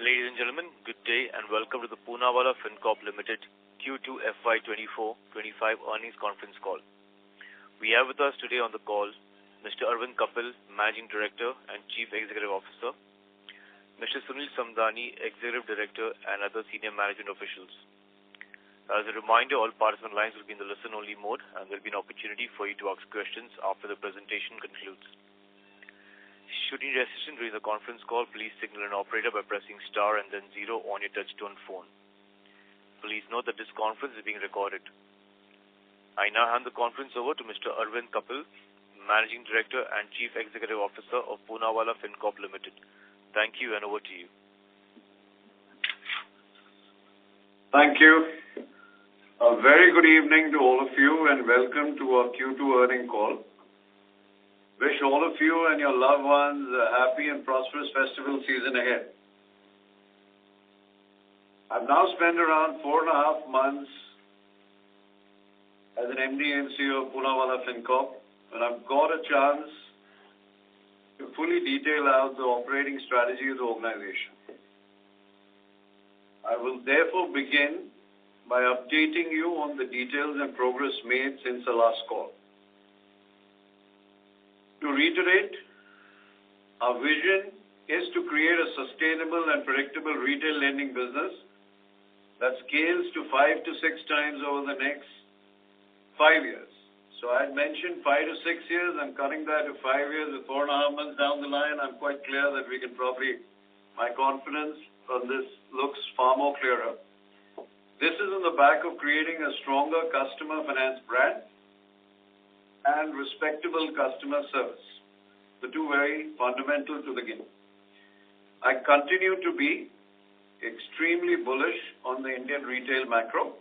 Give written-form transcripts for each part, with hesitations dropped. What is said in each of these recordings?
Ladies and gentlemen, good day and welcome to the Poonawala Fincorp Limited Q2 FY2024-25 earnings conference call. We have with us today on the call Mr. Arvind Kapil, Managing Director and Chief Executive Officer, Mr. Sunil Samdani, Executive Director and other senior management officials. As a reminder, all participant lines will be in the listen-only mode and there will be an opportunity for you to ask questions after the presentation concludes. Should you need assistance during the conference call, please signal an operator by pressing star and then 0 on your touch-tone phone. Please note that this conference is being recorded. I now hand the conference over to Mr. Arvind Kapil, Managing Director and Chief Executive Officer of Poonawala Fincorp Limited. Thank you and over to you. Thank you. A very good evening to all of you and welcome to our Q2 earnings call. Wish all of you and your loved ones a happy and prosperous festival season ahead. I've now spent around 4.5 months as an MD and CEO of Poonawala Fincorp, and I've got a chance to fully detail out the operating strategy of the organization. I will therefore begin by updating you on the details and progress made since the last call. To reiterate, our vision is to create a sustainable and predictable retail lending business that scales to 5 to 6 times over the next 5 years. So I had mentioned 5 to 6 years. I'm cutting that to 5 years with 4.5 months down the line. I'm quite clear that we can my confidence on this looks far more clearer. This is on the back of creating a stronger customer finance brand and respectable customer service, the two very fundamental to the game. I continue to be extremely bullish on the Indian retail macro.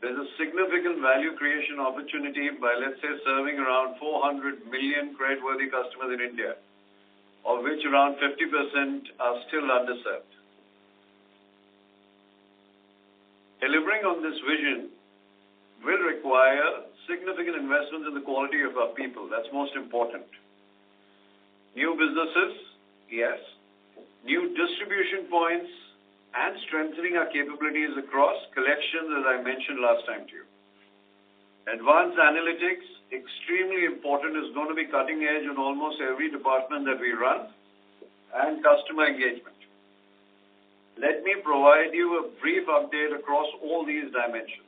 There's a significant value creation opportunity by, let's say, serving around 400 million creditworthy customers in India, of which around 50% are still underserved. Delivering on this vision will require significant investments in the quality of our people. That's most important. New businesses, yes. New distribution points and strengthening our capabilities across collections, as I mentioned last time to you. Advanced analytics, extremely important, is going to be cutting edge on almost every department that we run, and customer engagement. Let me provide you a brief update across all these dimensions.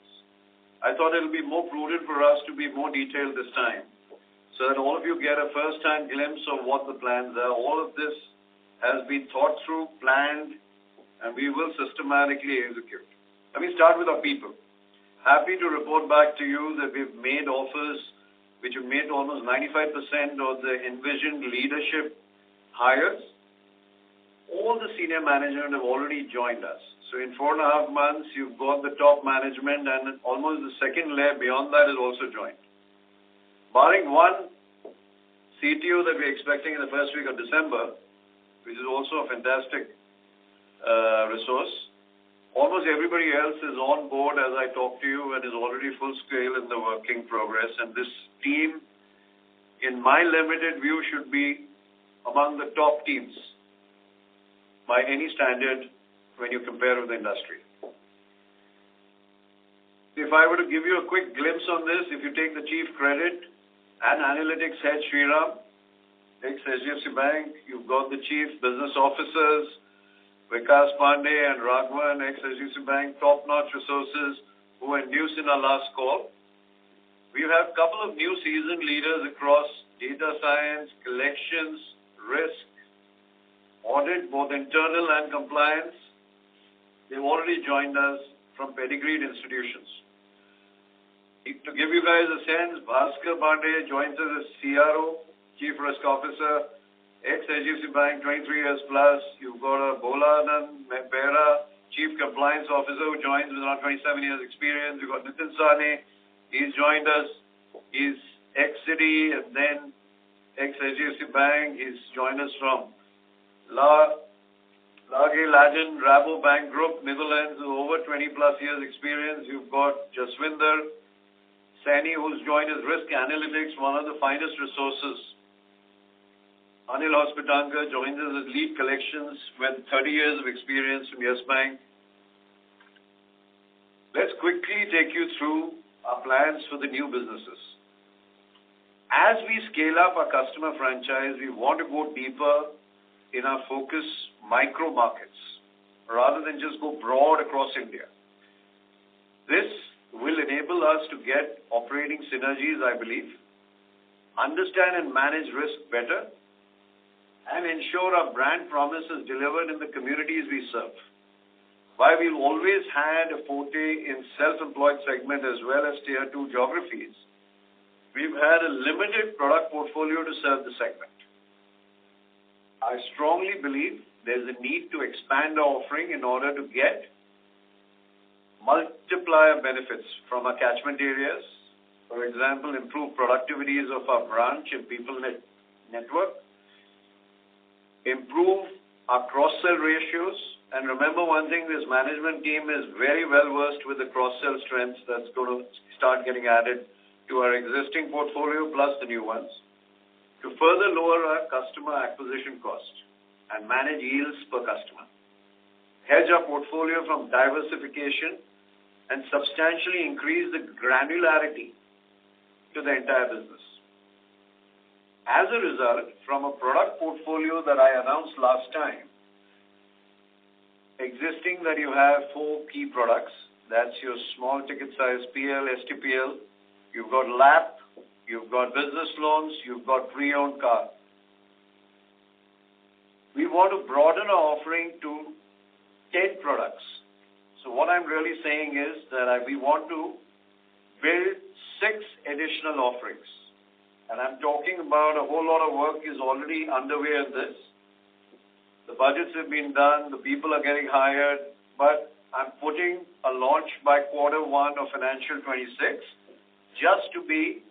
I thought it would be more prudent for us to be more detailed this time so that all of you get a first-hand glimpse of what the plans are. All of this has been thought through, planned, and we will systematically execute. Let me start with our people. Happy to report back to you that we've made offers which have made almost 95% of the envisioned leadership hires. All the senior management have already joined us. So in 4.5 months, you've got the top management and almost the second layer beyond that is also joined. Barring one CTO that we're expecting in the first week of December, which is also a fantastic resource, almost everybody else is on board as I talk to you and is already full scale in the working progress. And this team, in my limited view, should be among the top teams by any standard when you compare with the industry. If I were to give you a quick glimpse on this, if you take the Chief Credit and Analytics Head Sriram, ex-HDFC Bank, you've got the Chief Business Officers, Vikas Pandey and Raghavan, ex-HDFC Bank, top-notch resources who induced in our last call. We have a couple of new seasoned leaders across data science, collections, risk, audit, both internal and compliance. They've already joined us from pedigreed institutions. To give you guys a sense, Bhaskar Pandey joins us as CRO, Chief Risk Officer, ex-HDFC Bank, 23 years plus. You've got a Bholanand Behra, Chief Compliance Officer, who joins with around 27 years experience. You've got Nitin Sane, he's joined us. He's ex-Citi and then ex-HDFC Bank. He's joined us from Lage Lajan, Rabobank Group, Netherlands, over 20 plus years experience. You've got Jaswinder Saini, who's joined as Risk Analytics, one of the finest resources Anil Hospitankar joins us as lead collections with 30 years of experience from Yes Bank. Let's quickly take you through our plans for the new businesses. As we scale up our customer franchise, we want to go deeper in our focus micro markets rather than just go broad across India. This will enable us to get operating synergies, I believe, understand and manage risk better, and ensure our brand promise is delivered in the communities we serve. While we've always had a forte in self-employed segment as well as tier 2 geographies, we've had a limited product portfolio to serve the segment. I strongly believe there's a need to expand our offering in order to get multiplier benefits from our catchment areas. For example, improve productivities of our branch and people network, improve our cross-sell ratios, and remember one thing, this management team is very well versed with the cross-sell strengths that's going to start getting added to our existing portfolio plus the new ones, to further lower our customer acquisition cost and manage yields per customer, hedge our portfolio from diversification, and substantially increase the granularity to the entire business. As a result, from a product portfolio that I announced last time, existing that you have 4 key products, that's your small ticket size PL, STPL, you've got LAP, you've got business loans, you've got pre-owned car. We want to broaden our offering to 10 products. So what I'm really saying is that we want to build 6 additional offerings. And I'm talking about a whole lot of work is already underway in this. The budgets have been done, the people are getting hired, but I'm putting a launch by Q1 of financial 26 just to be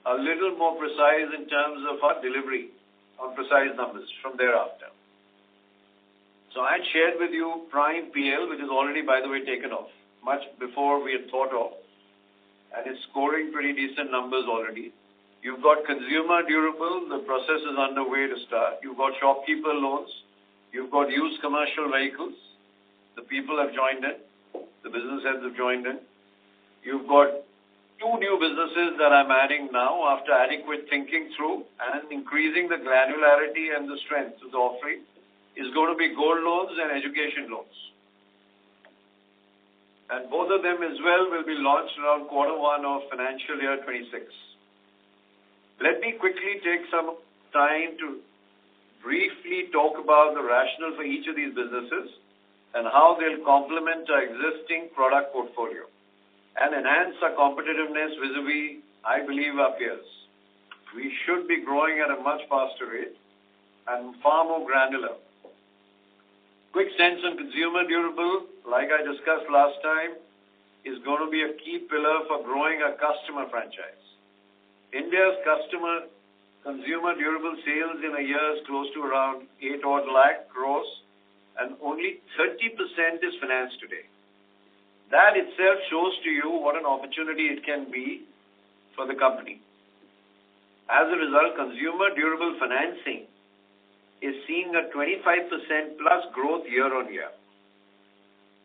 a little more precise in terms of our delivery on precise numbers from thereafter. So I shared with you Prime PL, which is already, by the way, taken off, much before we had thought of, and it's scoring pretty decent numbers already. You've got consumer durable, the process is underway to start. You've got shopkeeper loans. You've got used commercial vehicles. The people have joined in. The business heads have joined in. You've got 2 new businesses that I'm adding now after adequate thinking through and increasing the granularity and the strength of the offering is going to be gold loans and education loans. And both of them as well will be launched around Q1 of financial year 26. Let me quickly take some time to briefly talk about the rationale for each of these businesses and how they'll complement our existing product portfolio and enhance our competitiveness vis-a-vis, I believe, our peers. We should be growing at a much faster rate and far more granular. Quick sense on consumer durable, like I discussed last time, is going to be a key pillar for growing our customer franchise. India's consumer durable sales in a year is close to around 8 odd lakh crores, and only 30% is financed today. That itself shows to you what an opportunity it can be for the company. As a result, consumer durable financing is seeing a 25% plus growth year on year.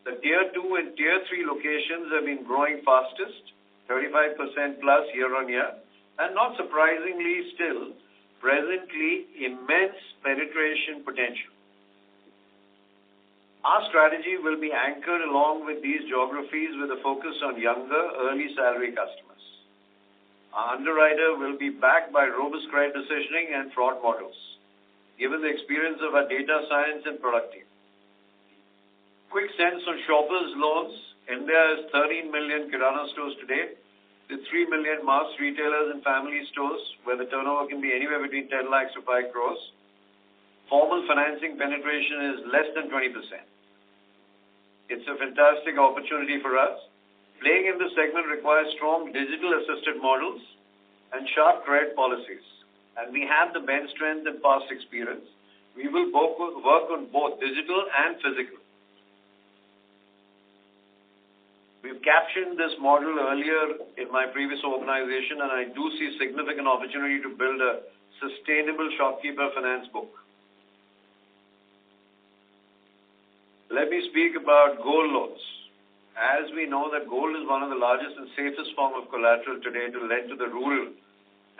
The tier 2 and tier 3 locations have been growing fastest, 35% plus year on year, and not surprisingly still, presently immense penetration potential. Our strategy will be anchored along with these geographies with a focus on younger, early salary customers. Our underwriter will be backed by robust credit decisioning and fraud models, given the experience of our data science and product team. Quick sense on shoppers' loans. India has 13 million kirana stores today, with 3 million mass retailers and family stores, where the turnover can be anywhere between 10 lakhs to 5 crores. Formal financing penetration is less than 20%. It's a fantastic opportunity for us. Playing in this segment requires strong digital-assisted models and sharp credit policies. And we have the bench strength and past experience. We will work on both digital and physical. We've captioned this model earlier in my previous organization, and I do see significant opportunity to build a sustainable shopkeeper finance book. Let me speak about gold loans. As we know that gold is one of the largest and safest form of collateral today to lend to the rural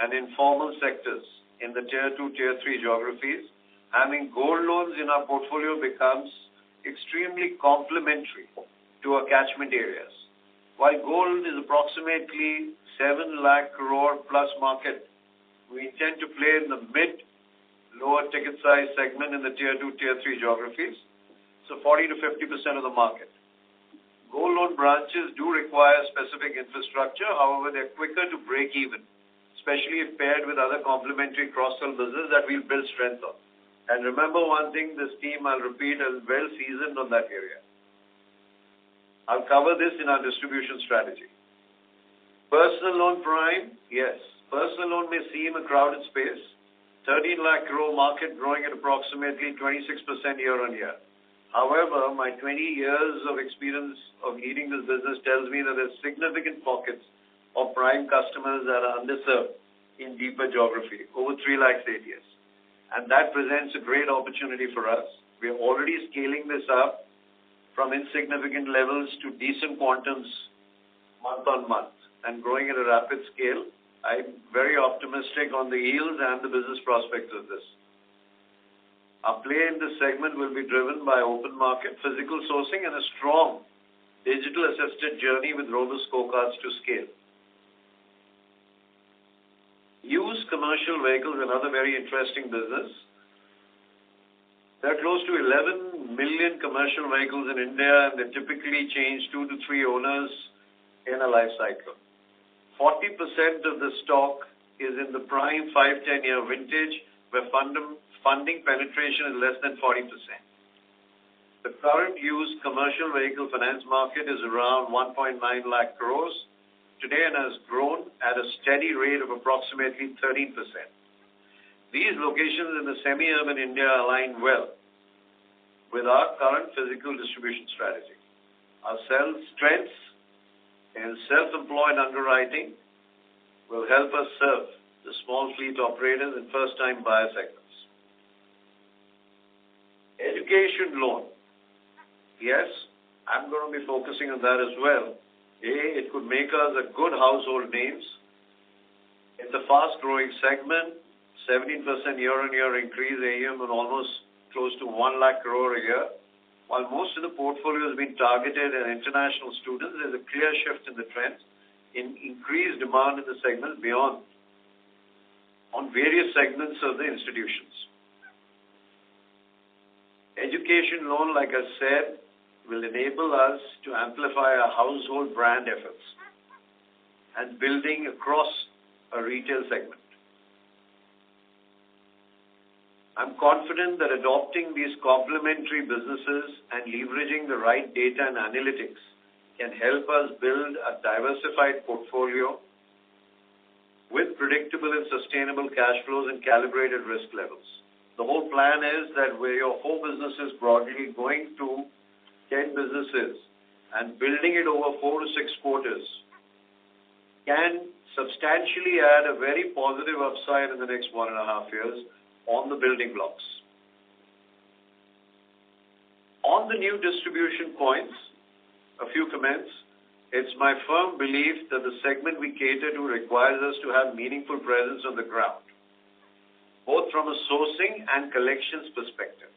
and informal sectors in the Tier 2, Tier 3 geographies, having gold loans in our portfolio becomes extremely complementary to our catchment areas. While gold is approximately 7 lakh crore plus market, we intend to play in the lower ticket size segment in the Tier 2, Tier 3 geographies, so 40 to 50% of the market. Gold loan branches do require specific infrastructure, however, they're quicker to break even, especially if paired with other complementary cross-sell business that we'll build strength on. And remember one thing, this team, I'll repeat, is well seasoned on that area. I'll cover this in our distribution strategy. Personal loan prime, yes. Personal loan may seem a crowded space. 13 lakh crore market growing at approximately 26% year on year. However, my 20 years of experience of leading this business tells me that there's significant pockets of prime customers that are underserved in deeper geography, over 3 lakhs ATS. And that presents a great opportunity for us. We're already scaling this up from insignificant levels to decent quantums month on month and growing at a rapid scale. I'm very optimistic on the yields and the business prospects of this. Our play in this segment will be driven by open market, physical sourcing, and a strong digital-assisted journey with robust scorecards to scale. Used commercial vehicles, another very interesting business. There are close to 11 million commercial vehicles in India, and they typically change 2 to 3 owners in a life cycle. 40% of the stock is in the prime 5-10 year vintage, where funding penetration is less than 40%. The current used commercial vehicle finance market is around 1.9 lakh crores today and has grown at a steady rate of approximately 13%. These locations in the semi-urban India align well with our current physical distribution strategy. Our sales strengths in self-employed underwriting will help us serve the small fleet operators and first-time buyer segments. Education loan. Yes, I'm going to be focusing on that as well. It could make us a good household names. It's a fast-growing segment, 17% year-on-year increase AUM and almost close to 1 lakh crore a year. While most of the portfolio has been targeted at international students, there's a clear shift in the trend in increased demand in the segment beyond on various segments of the institutions. Education loan, like I said, will enable us to amplify our household brand efforts and building across a retail segment. I'm confident that adopting these complementary businesses and leveraging the right data and analytics can help us build a diversified portfolio with predictable and sustainable cash flows and calibrated risk levels. The whole plan is that where your whole business is broadly going to 10 businesses and building it over 4 to 6 quarters can substantially add a very positive upside in the next 1.5 years on the building blocks. On the new distribution points, a few comments. It's my firm belief that the segment we cater to requires us to have meaningful presence on the ground, both from a sourcing and collections perspective.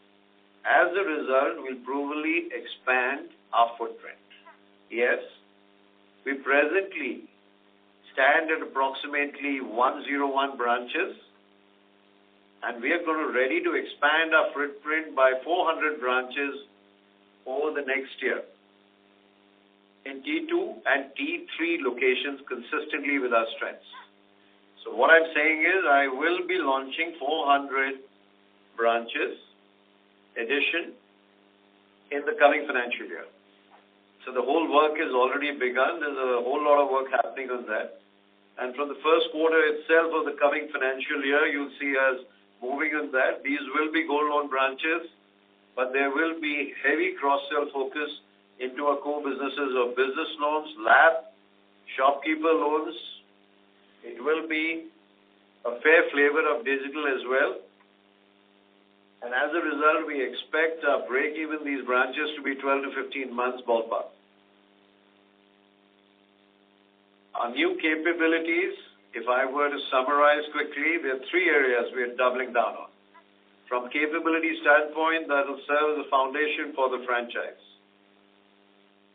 As a result, we'll provably expand our footprint. Yes, we presently stand at approximately 101 branches, and we are ready to expand our footprint by 400 branches over the next year in T2 and T3 locations consistently with our strengths. So what I'm saying is I will be launching 400 branches addition in the coming financial year. So the whole work is already begun. There's a whole lot of work happening on that. And from the first quarter itself of the coming financial year, you'll see us moving on that. These will be gold loan branches, but there will be heavy cross-sell focus into our core businesses of business loans, LAP, shopkeeper loans. It will be a fair flavor of digital as well. And as a result, we expect our break-even these branches to be 12 to 15 months ballpark. Our new capabilities, if I were to summarize quickly, there are three areas we are doubling down on. From capability standpoint, that will serve as a foundation for the franchise.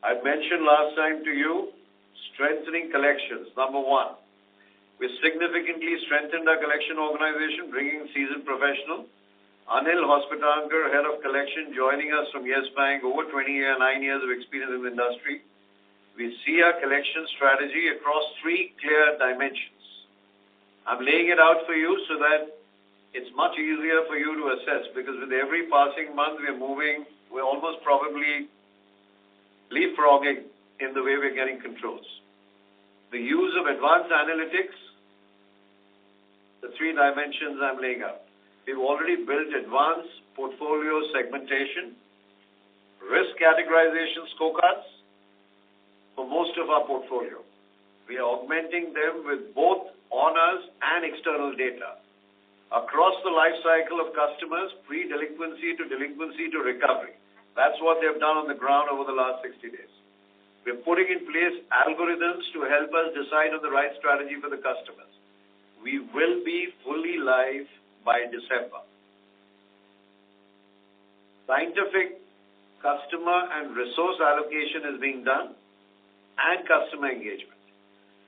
I mentioned last time to you, strengthening collections. Number one, we significantly strengthened our collection organization, bringing seasoned professional. Anil Hospitankar, Head of Collection, joining us from Yes Bank, over 9 years of experience in the industry. We see our collection strategy across three clear dimensions. I'm laying it out for you so that it's much easier for you to assess, because with every passing month we're almost probably leapfrogging in the way we're getting controls. The use of advanced analytics, the three dimensions I'm laying out. We've already built advanced portfolio segmentation, risk categorization scorecards for most of our portfolio. We are augmenting them with both on-us and external data across the life cycle of customers, pre-delinquency to delinquency to recovery. That's what they've done on the ground over the last 60 days. We're putting in place algorithms to help us decide on the right strategy for the customers. We will be fully live by December. Scientific customer and resource allocation is being done, and customer engagement.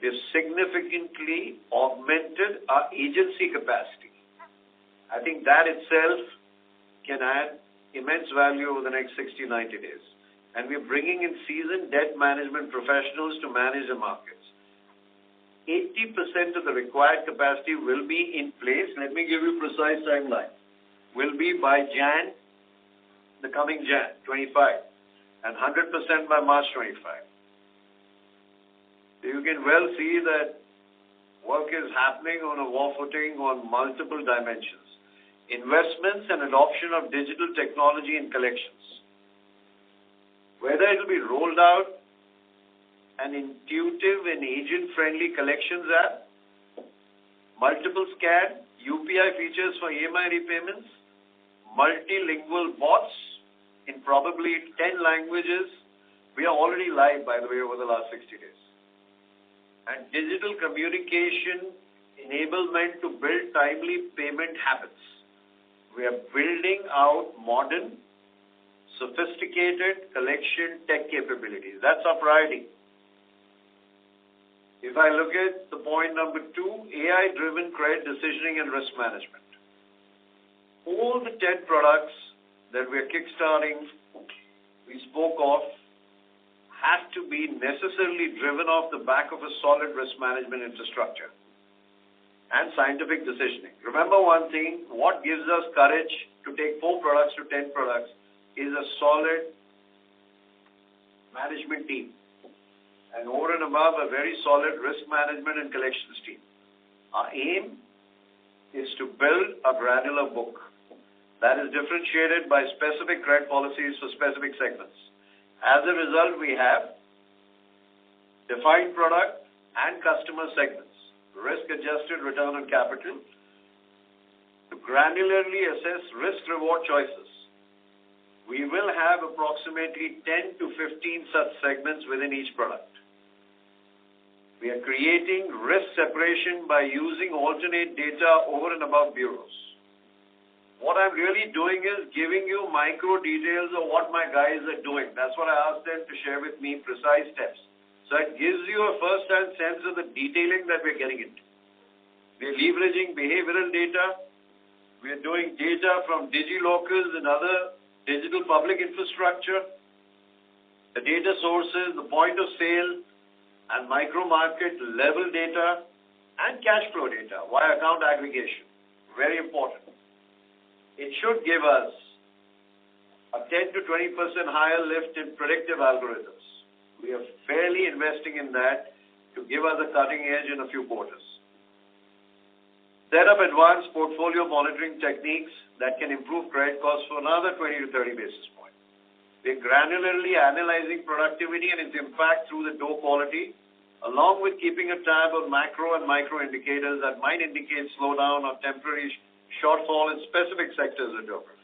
We have significantly augmented our agency capacity. I think that itself can add immense value over the next 60, 90 days. And we're bringing in seasoned debt management professionals to manage the markets. 80% of the required capacity will be in place. Let me give you precise timeline. Will be by the coming Jan 25, and 100% by March 25. You can well see that work is happening on a war footing on multiple dimensions. Investments and adoption of digital technology in collections. Whether it will be rolled out an intuitive and agent-friendly collections app, multiple scan, UPI features for EMI repayments, multilingual bots in probably 10 languages. We are already live, by the way, over the last 60 days. And digital communication enablement to build timely payment habits. We are building out modern, sophisticated collection tech capabilities. That's our priority. If I look at the point number 2, AI-driven credit decisioning and risk management. All the 10 products that we're kickstarting, we spoke of, have to be necessarily driven off the back of a solid risk management infrastructure and scientific decisioning. Remember one thing, what gives us courage to take 4 products to 10 products is a solid management team. And over and above, a very solid risk management and collections team. Our aim is to build a granular book that is differentiated by specific credit policies for specific segments. As a result, we have defined product and customer segments, risk-adjusted return on capital, to granularly assess risk-reward choices. We will have approximately 10 to 15 such segments within each product. We are creating risk separation by using alternate data over and above bureaus. What I'm really doing is giving you micro details of what my guys are doing. That's what I asked them to share with me, precise steps. So it gives you a first-hand sense of the detailing that we're getting into. We're leveraging behavioral data. We're doing data from DigiLocals and other digital public infrastructure, the data sources, the point of sale, and micro-market level data, and cash flow data via account aggregation. Very important. It should give us a 10 to 20% higher lift in predictive algorithms. We are fairly investing in that to give us a cutting edge in a few quarters. Set up advanced portfolio monitoring techniques that can improve credit costs for another 20 to 30 basis points. We're granularly analyzing productivity and its impact through the door quality along with keeping a tab on macro and micro indicators that might indicate slowdown or temporary shortfall in specific sectors or geographies.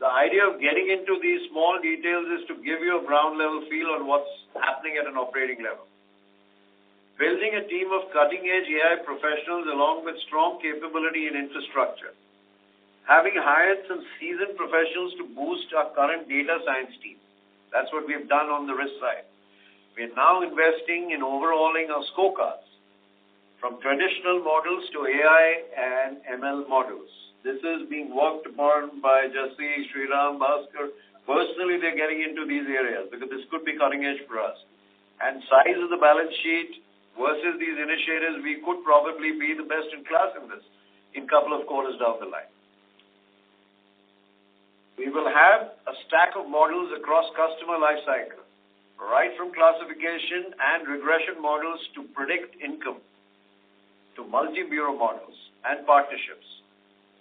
The idea of getting into these small details is to give you a ground level feel on what's happening at an operating level. Building a team of cutting-edge AI professionals along with strong capability in infrastructure. Having hired some seasoned professionals to boost our current data science team. That's what we've done on the risk side. We're now investing in overhauling our scorecards from traditional models to AI and ML models. This is being worked upon by Jassi, Sriram, Bhaskar. Personally, they're getting into these areas because this could be cutting edge for us. And size of the balance sheet versus these initiatives, we could probably be the best in class in this in a couple of quarters down the line. We will have a stack of models across customer life cycle, right from classification and regression models to predict income, to multi-bureau models and partnerships.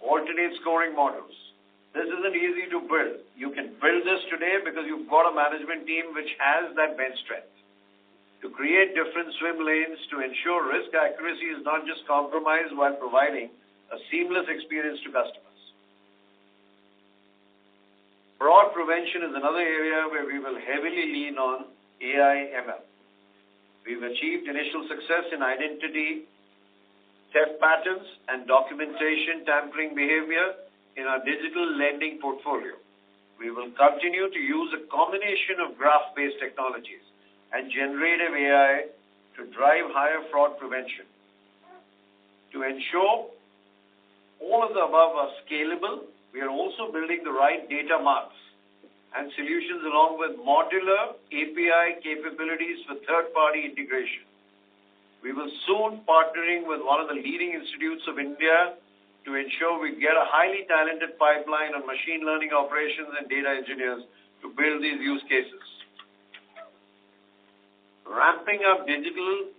Alternate scoring models. This isn't easy to build. You can build this today because you've got a management team which has that bench strength. To create different swim lanes to ensure risk accuracy is not just compromised while providing a seamless experience to customers. Fraud prevention is another area where we will heavily lean on AI ML. We've achieved initial success in identity theft patterns and documentation tampering behavior in our digital lending portfolio. We will continue to use a combination of graph-based technologies and generative AI to drive higher fraud prevention. To ensure all of the above are scalable, we are also building the right data marks and solutions along with modular API capabilities for third-party integration. We will soon partnering with one of the leading institutes of India to ensure we get a highly talented pipeline of machine learning operations and data engineers to build these use cases. Ramping up digital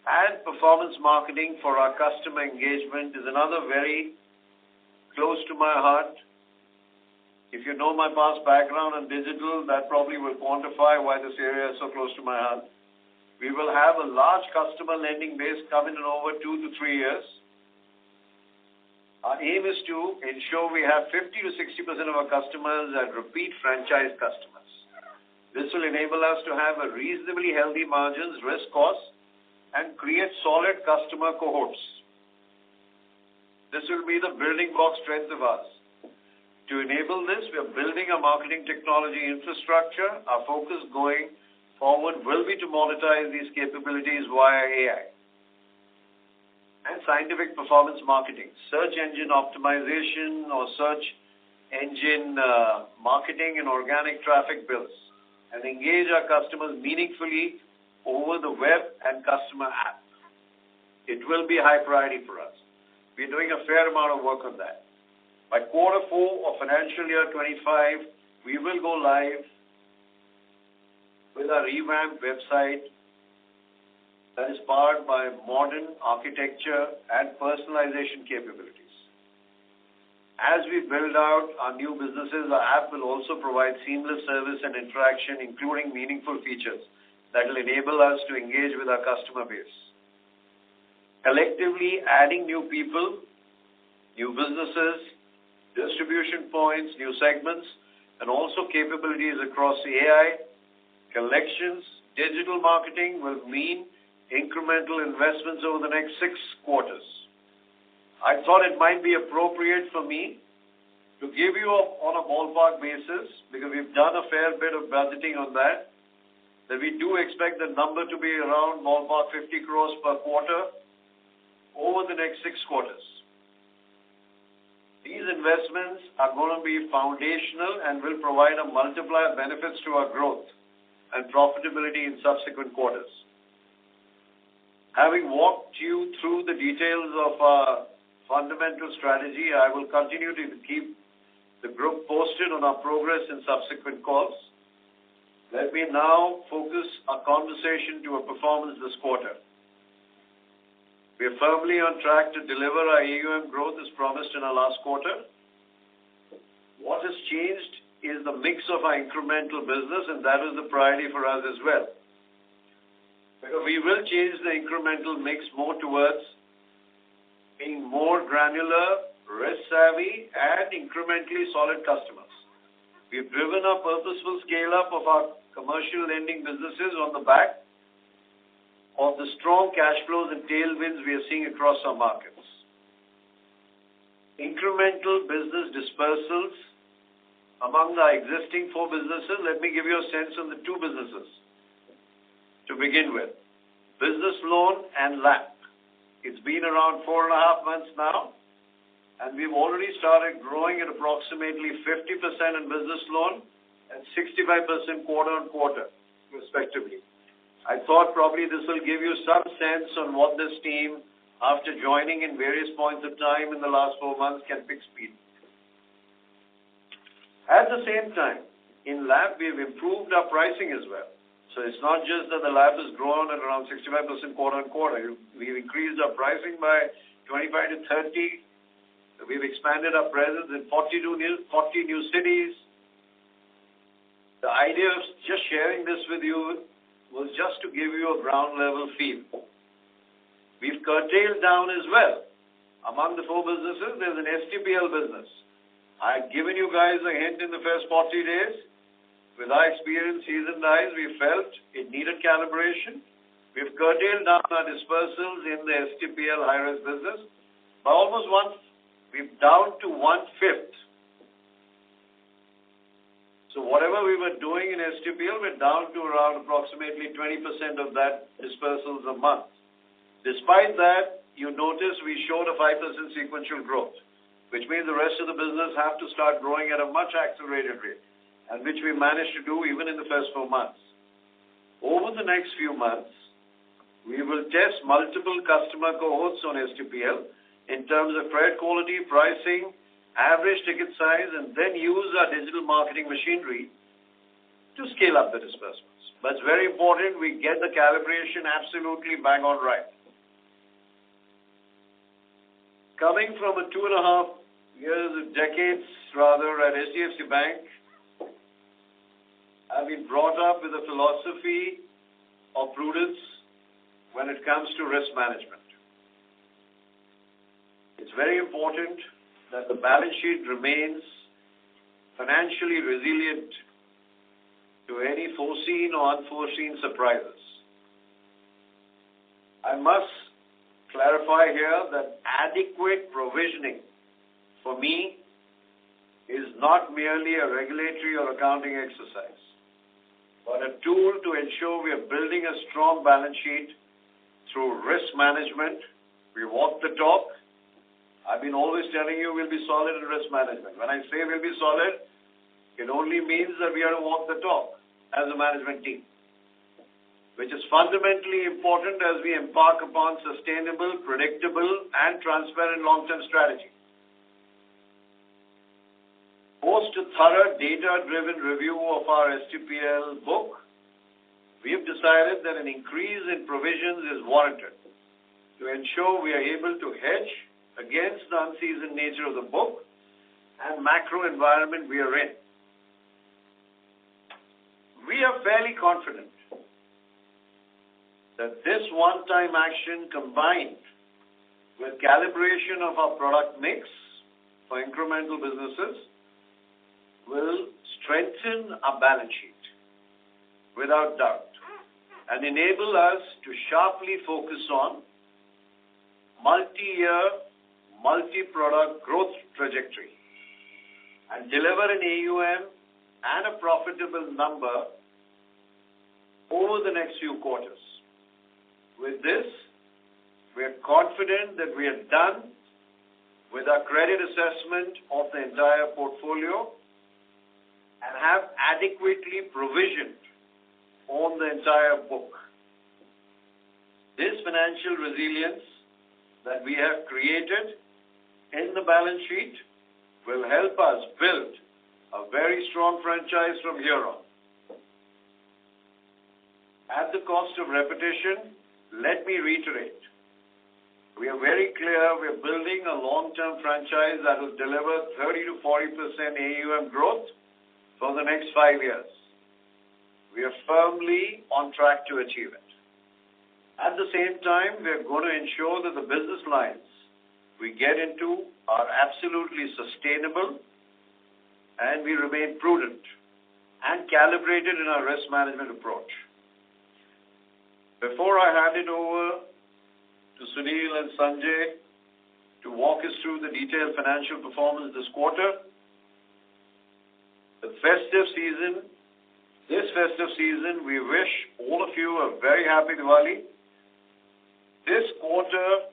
and performance marketing for our customer engagement is another very close to my heart. If you know my past background on digital, that probably will quantify why this area is so close to my heart. We will have a large customer lending base coming in over 2 to 3 years. Our aim is to ensure we have 50 to 60% of our customers as repeat franchise customers. This will enable us to have a reasonably healthy margins, risk costs, and create solid customer cohorts. This will be the building block strength of us. To enable this, we are building a marketing technology infrastructure. Our focus going forward will be to monetize these capabilities via AI and scientific performance marketing, search engine optimization or search engine marketing and organic traffic builds, and engage our customers meaningfully over the web and customer app. It will be a high priority for us. We're doing a fair amount of work on that. By quarter 4 of financial year 25, we will go live with our revamped website that is powered by modern architecture and personalization capabilities. As we build out our new businesses, our app will also provide seamless service and interaction, including meaningful features that will enable us to engage with our customer base. Collectively, adding new people, new businesses, distribution points, new segments, and also capabilities across AI, collections, digital marketing will mean incremental investments over the next 6 quarters. I thought it might be appropriate for me to give you on a ballpark basis, because we've done a fair bit of budgeting on that we do expect the number to be around ballpark 50 crores per quarter over the next 6 quarters. These investments are going to be foundational and will provide a multiplier benefits to our growth and profitability in subsequent quarters. Having walked you through the details of our fundamental strategy, I will continue to keep the group posted on our progress in subsequent calls. Let me now focus our conversation to our performance this quarter. We are firmly on track to deliver our AUM growth as promised in our last quarter. What has changed is the mix of our incremental business, and that is the priority for us as well. We will change the incremental mix more towards being more granular, risk-savvy, and incrementally solid customers. We've driven a purposeful scale-up of our commercial lending businesses on the back of the strong cash flows and tailwinds we are seeing across our markets. Incremental business dispersals among our existing 4 businesses, let me give you a sense on the 2 businesses. To begin with, business loan and LAP. It's been around 4.5 months now, and we've already started growing at approximately 50% in business loan and 65% quarter-on-quarter, respectively. I thought probably this will give you some sense on what this team, after joining in various points of time in the last 4 months, can pick speed. At the same time, in LAP, we've improved our pricing as well. So it's not just that the LAP has grown at around 65% quarter-on-quarter. We've increased our pricing by 25 to 30. We've expanded our presence in 40 new cities. The idea of just sharing this with you was just to give you a ground level feel. We've curtailed down as well. Among the 4 businesses, there's an STPL business. I've given you guys a hint in the first 40 days. With our experience, seasoned eyes, we felt it needed calibration. We've curtailed down our dispersals in the STPL high-risk business by almost we're down to 1/5. So whatever we were doing in STPL, we're down to around approximately 20% of that dispersals a month. Despite that, you notice we showed a 5% sequential growth, which means the rest of the business have to start growing at a much accelerated rate, and which we managed to do even in the first 4 months. Over the next few months, we will test multiple customer cohorts on STPL in terms of credit quality, pricing, average ticket size, and then use our digital marketing machinery to scale up the disbursements. But it's very important we get the calibration absolutely bang on right. Coming from a 2.5 decades at HDFC Bank, I've been brought up with a philosophy of prudence when it comes to risk management. It's very important that the balance sheet remains financially resilient to any foreseen or unforeseen surprises. I must clarify here that adequate provisioning for me is not merely a regulatory or accounting exercise, but a tool to ensure we are building a strong balance sheet through risk management. We walk the talk. I've been always telling you we'll be solid in risk management. When I say we'll be solid, it only means that we are to walk the talk as a management team, which is fundamentally important as we embark upon sustainable, predictable, and transparent long-term strategy. Post a thorough data-driven review of our STPL book, we have decided that an increase in provisions is warranted to ensure we are able to hedge against the unseasoned nature of the book and macro environment we are in. We are fairly confident that this one-time action combined with calibration of our product mix for incremental businesses will strengthen our balance sheet without doubt and enable us to sharply focus on multi-year, multi-product growth trajectory and deliver an AUM and a profitable number over the next few quarters. With this, we are confident that we are done with our credit assessment of the entire portfolio and have adequately provisioned on the entire book. This financial resilience that we have created in the balance sheet will help us build a very strong franchise from here on. At the cost of repetition, let me reiterate. We are very clear we are building a long-term franchise that will deliver 30 to 40% AUM growth for the next 5 years. We are firmly on track to achieve it. At the same time, we are going to ensure that the business lines we get into are absolutely sustainable and we remain prudent and calibrated in our risk management approach. Before I hand it over to Sunil and Sanjay to walk us through the detailed financial performance this quarter, this festive season, we wish all of you a very happy Diwali. This quarter,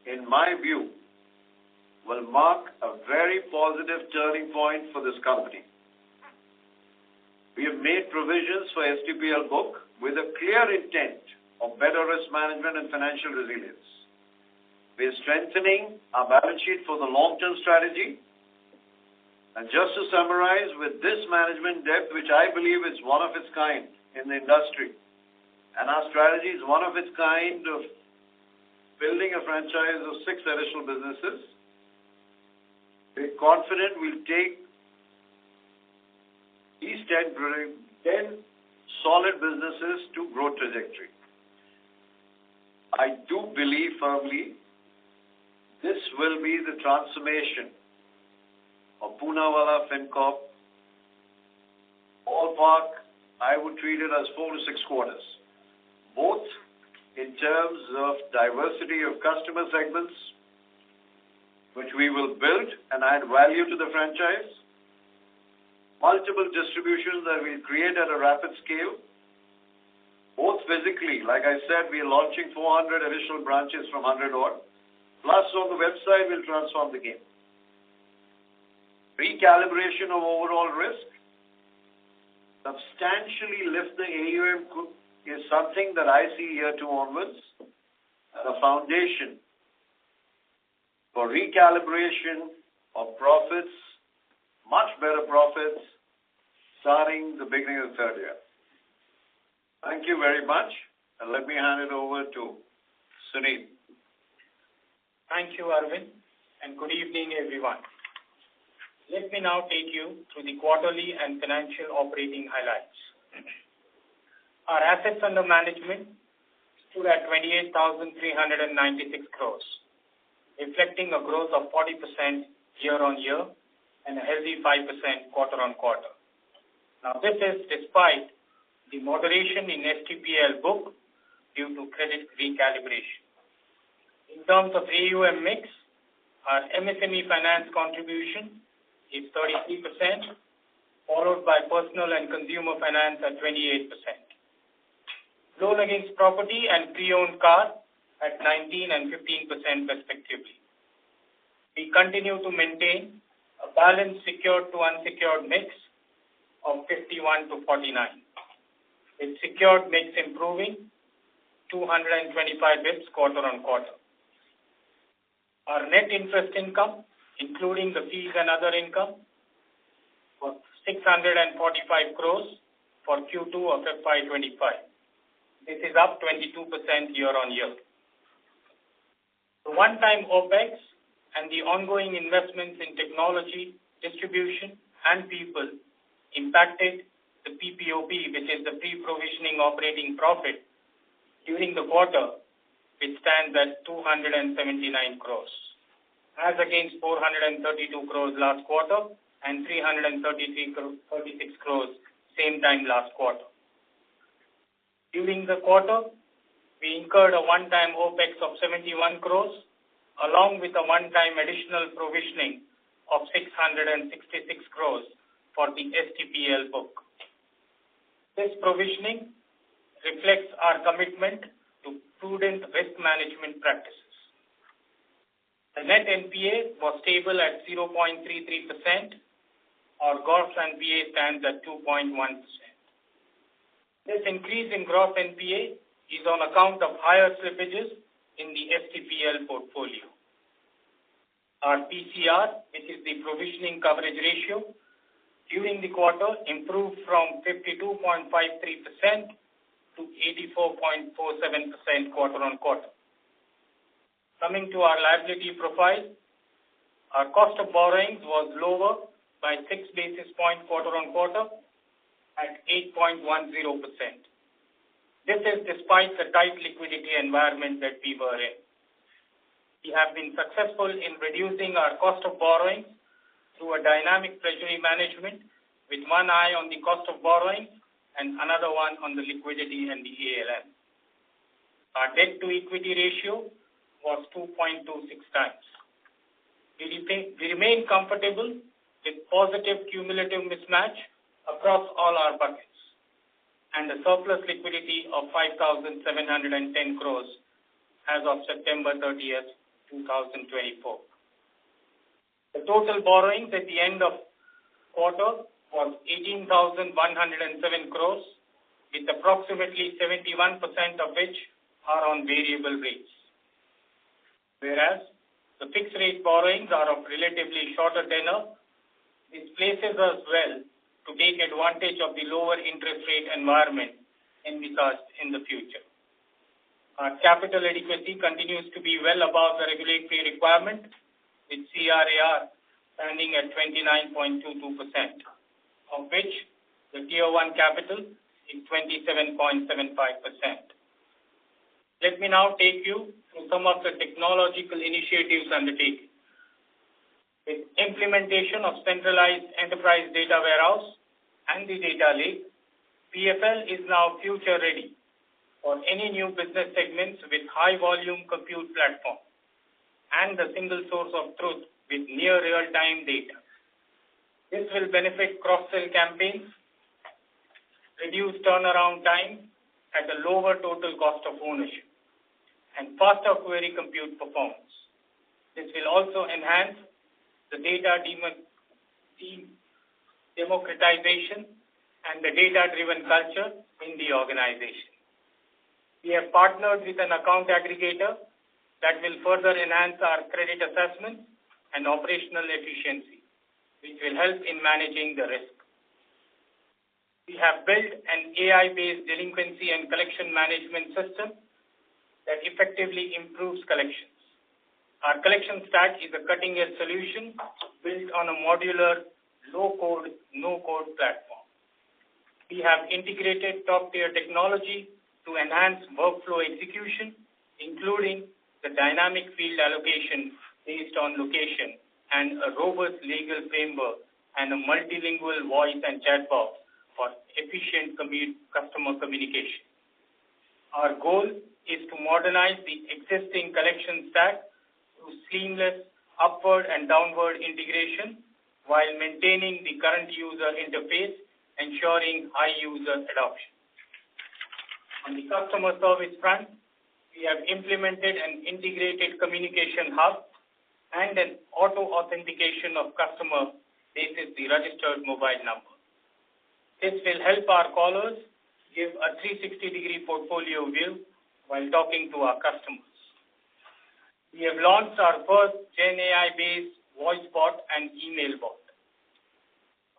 in my view, will mark a very positive turning point for this company. We have made provisions for STPL book with a clear intent of better risk management and financial resilience. We are strengthening our balance sheet for the long-term strategy. And just to summarize, with this management depth, which I believe is one of its kind in the industry, and our strategy is one of its kind of building a franchise of 6 additional businesses, we're confident we'll take these 10 solid businesses to growth trajectory. I do believe firmly this will be the transformation of Poonawala Fincorp. Ballpark, I would treat it as 4 to 6 quarters, both in terms of diversity of customer segments, which we will build and add value to the franchise, multiple distributions that we'll create at a rapid scale, both physically, like I said, we are launching 400 additional branches from 100 odd, plus on the website we'll transform the game. Recalibration of overall risk, substantially lift the AUM is something that I see year 2 onwards as a foundation for recalibration of profits, much better profits, starting the beginning of the 3rd year. Thank you very much, and let me hand it over to Sunil. Thank you, Arvind, and good evening, everyone. Let me now take you through the quarterly and financial operating highlights. Our assets under management stood at 28,396 crores, reflecting a growth of 40% year-on-year and a healthy 5% quarter-on-quarter. Now, this is despite the moderation in STPL book due to credit recalibration. In terms of AUM mix, our MSME finance contribution is 33%, followed by personal and consumer finance at 28%. Loan against property and pre-owned car at 19 and 15% respectively. We continue to maintain a balanced secured to unsecured mix of 51 to 49, with secured mix improving 225 bps quarter-on-quarter. Our net interest income, including the fees and other income, was 645 crores for Q2 of FY2025. This is up 22% year-on-year. The one-time OPEX and the ongoing investments in technology, distribution, and people impacted the PPOP, which is the pre-provisioning operating profit, during the quarter, which stands at 279 crores, as against 432 crores last quarter and 336 crores same time last quarter. During the quarter, we incurred a one-time OPEX of 71 crores, along with a one-time additional provisioning of 666 crores for the STPL book. This provisioning reflects our commitment to prudent risk management practices. The net NPA was stable at 0.33%, or gross NPA stands at 2.1%. This increase in gross NPA is on account of higher slippages in the STPL portfolio. Our PCR, which is the provisioning coverage ratio, during the quarter improved from 52.53% to 84.47% quarter-on-quarter. Coming to our liability profile, our cost of borrowings was lower by 6 basis points quarter-on-quarter at 8.10%. This is despite the tight liquidity environment that we were in. We have been successful in reducing our cost of borrowing through a dynamic treasury management with one eye on the cost of borrowing and another one on the liquidity and the ALM. Our debt-to-equity ratio was 2.26 times. We remain comfortable with positive cumulative mismatch across all our buckets and a surplus liquidity of 5,710 crores as of September 30th, 2024. The total borrowings at the end of quarter was 18,107 crores, with approximately 71% of which are on variable rates. Whereas the fixed rate borrowings are of relatively shorter tenor, this places us well to take advantage of the lower interest rate environment envisaged in the future. Our capital adequacy continues to be well above the regulatory requirement, with CRAR standing at 29.22%, of which the Tier 1 capital is 27.75%. Let me now take you through some of the technological initiatives undertaken. With implementation of centralized enterprise data warehouse and the data lake, PFL is now future ready for any new business segments with high volume compute platform and the single source of truth with near real-time data. This will benefit cross-sell campaigns, reduce turnaround time at a lower total cost of ownership, and faster query compute performance. This will also enhance the data democratization and the data-driven culture in the organization. We have partnered with an account aggregator that will further enhance our credit assessment and operational efficiency, which will help in managing the risk. We have built an AI-based delinquency and collection management system that effectively improves collections. Our collection stack is a cutting-edge solution built on a modular, low-code, no-code platform. We have integrated top-tier technology to enhance workflow execution, including the dynamic field allocation based on location and a robust legal framework and a multilingual voice and chat box for efficient customer communication. Our goal is to modernize the existing collection stack through seamless upward and downward integration while maintaining the current user interface, ensuring high user adoption. On the customer service front, we have implemented an integrated communication hub and an auto-authentication of customer basis the registered mobile number. This will help our callers give a 360-degree portfolio view while talking to our customers. We have launched our first Gen AI-based voice bot and email bot.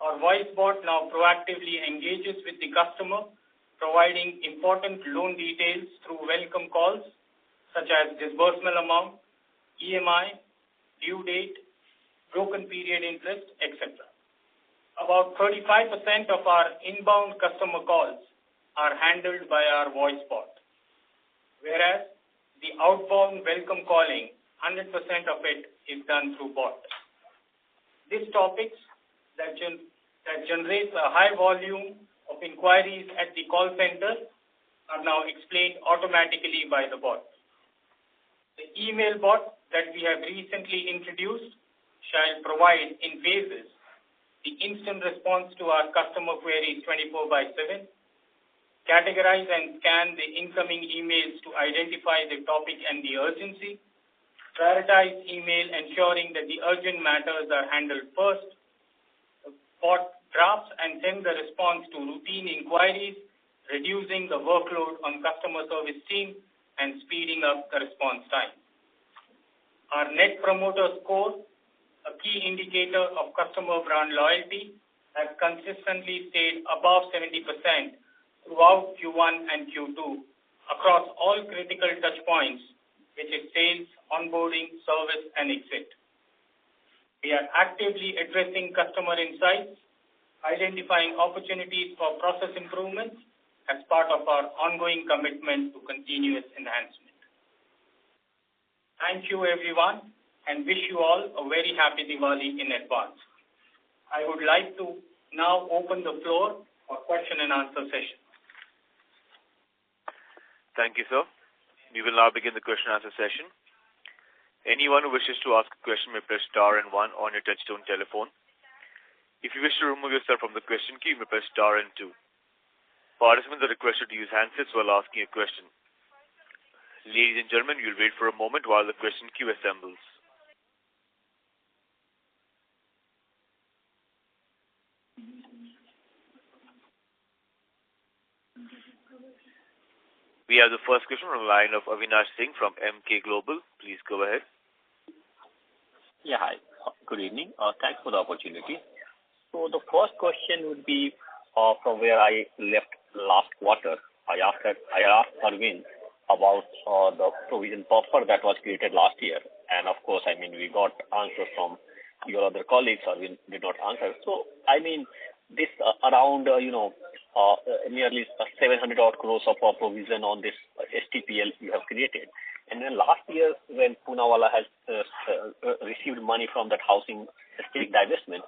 Our voice bot now proactively engages with the customer, providing important loan details through welcome calls such as disbursement amount, EMI, due date, broken period interest, etc. About 35% of our inbound customer calls are handled by our voice bot, whereas the outbound welcome calling, 100% of it is done through bot. These topics that generates a high volume of inquiries at the call center are now explained automatically by the bot. The email bot that we have recently introduced shall provide in phases the instant response to our customer queries 24/7, categorize and scan the incoming emails to identify the topic and the urgency, prioritize email ensuring that the urgent matters are handled first, bot drafts and send the response to routine inquiries, reducing the workload on customer service team and speeding up the response time. Our Net Promoter Score, a key indicator of customer brand loyalty, has consistently stayed above 70% throughout Q1 and Q2 across all critical touch points, which is sales, onboarding, service, and exit. We are actively addressing customer insights, identifying opportunities for process improvements, as part of our ongoing commitment to continuous enhancement. Thank you, everyone, and wish you all a very happy Diwali in advance. I would like to now open the floor for question and answer session. Thank you, sir. We will now begin the question and answer session. Anyone who wishes to ask a question may press star and 1 on your touchtone telephone. If you wish to remove yourself from the question queue, you may press star and 2. Participants are requested to use handsets while asking a question. Ladies and gentlemen, we will wait for a moment while the question queue assembles. We have the first question on the line of Avinash Singh from MK Global. Please go ahead. Yeah, hi. Good evening. Thanks for the opportunity. So the first question would be from where I left last quarter. I asked Arvind about the provision buffer that was created last year. And of course, we got answers from your other colleagues. Arvind did not answer. So, this around, nearly 700 odd crores of provision on this STPL you have created. And then last year, when Poonawala has received money from that housing estate divestment,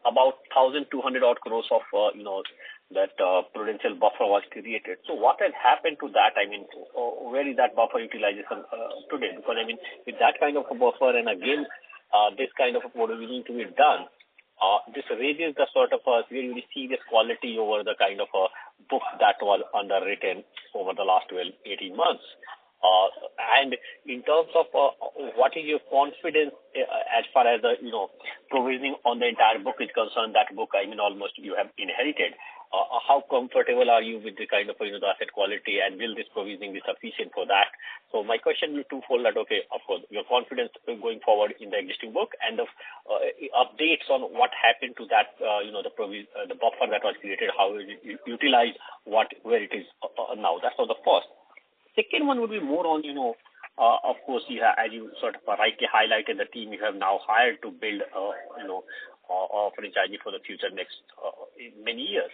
about 1,200 odd crores of, that prudential buffer was created. So what has happened to that? Where is that buffer utilization today? Because, with that kind of a buffer and again, this kind of a provisioning to be done, this raises the sort of really serious quality over the kind of a book that was underwritten over the last 12-18 months. And in terms of what is your confidence as far as the provisioning on the entire book is concerned, that book almost you have inherited. How comfortable are you with the kind of the asset quality, and will this provisioning be sufficient for that? So my question is twofold. That of course, your confidence going forward in the existing book, and the updates on what happened to that the buffer that was created, how is it utilized, where it is now. That's for the first. Second one would be more on, of course, you have, as you sort of rightly highlighted, the team you have now hired to build, a franchise for the future next many years.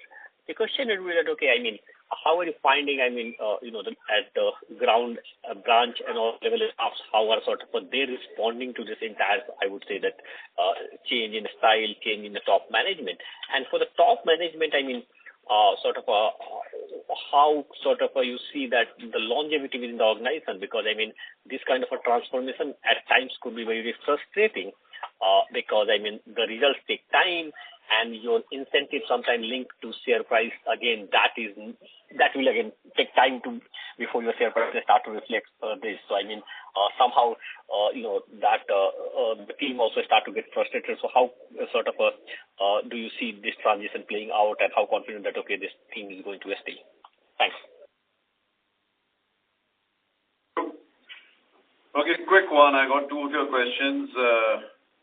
The question is really that, how are you finding, at the ground branch and all level staffs, how are they responding to this entire, I would say that, change in style, change in the top management? And for the top management, how you see that the longevity within the organization, because this kind of a transformation at times could be very frustrating because the results take time and your incentive sometimes linked to share price again, that will again take time before your share price start to reflect this. So somehow that the team also start to get frustrated. So how do you see this transition playing out, and how confident that this team is going to stay? Thanks. Okay, quick one. I got two of your questions.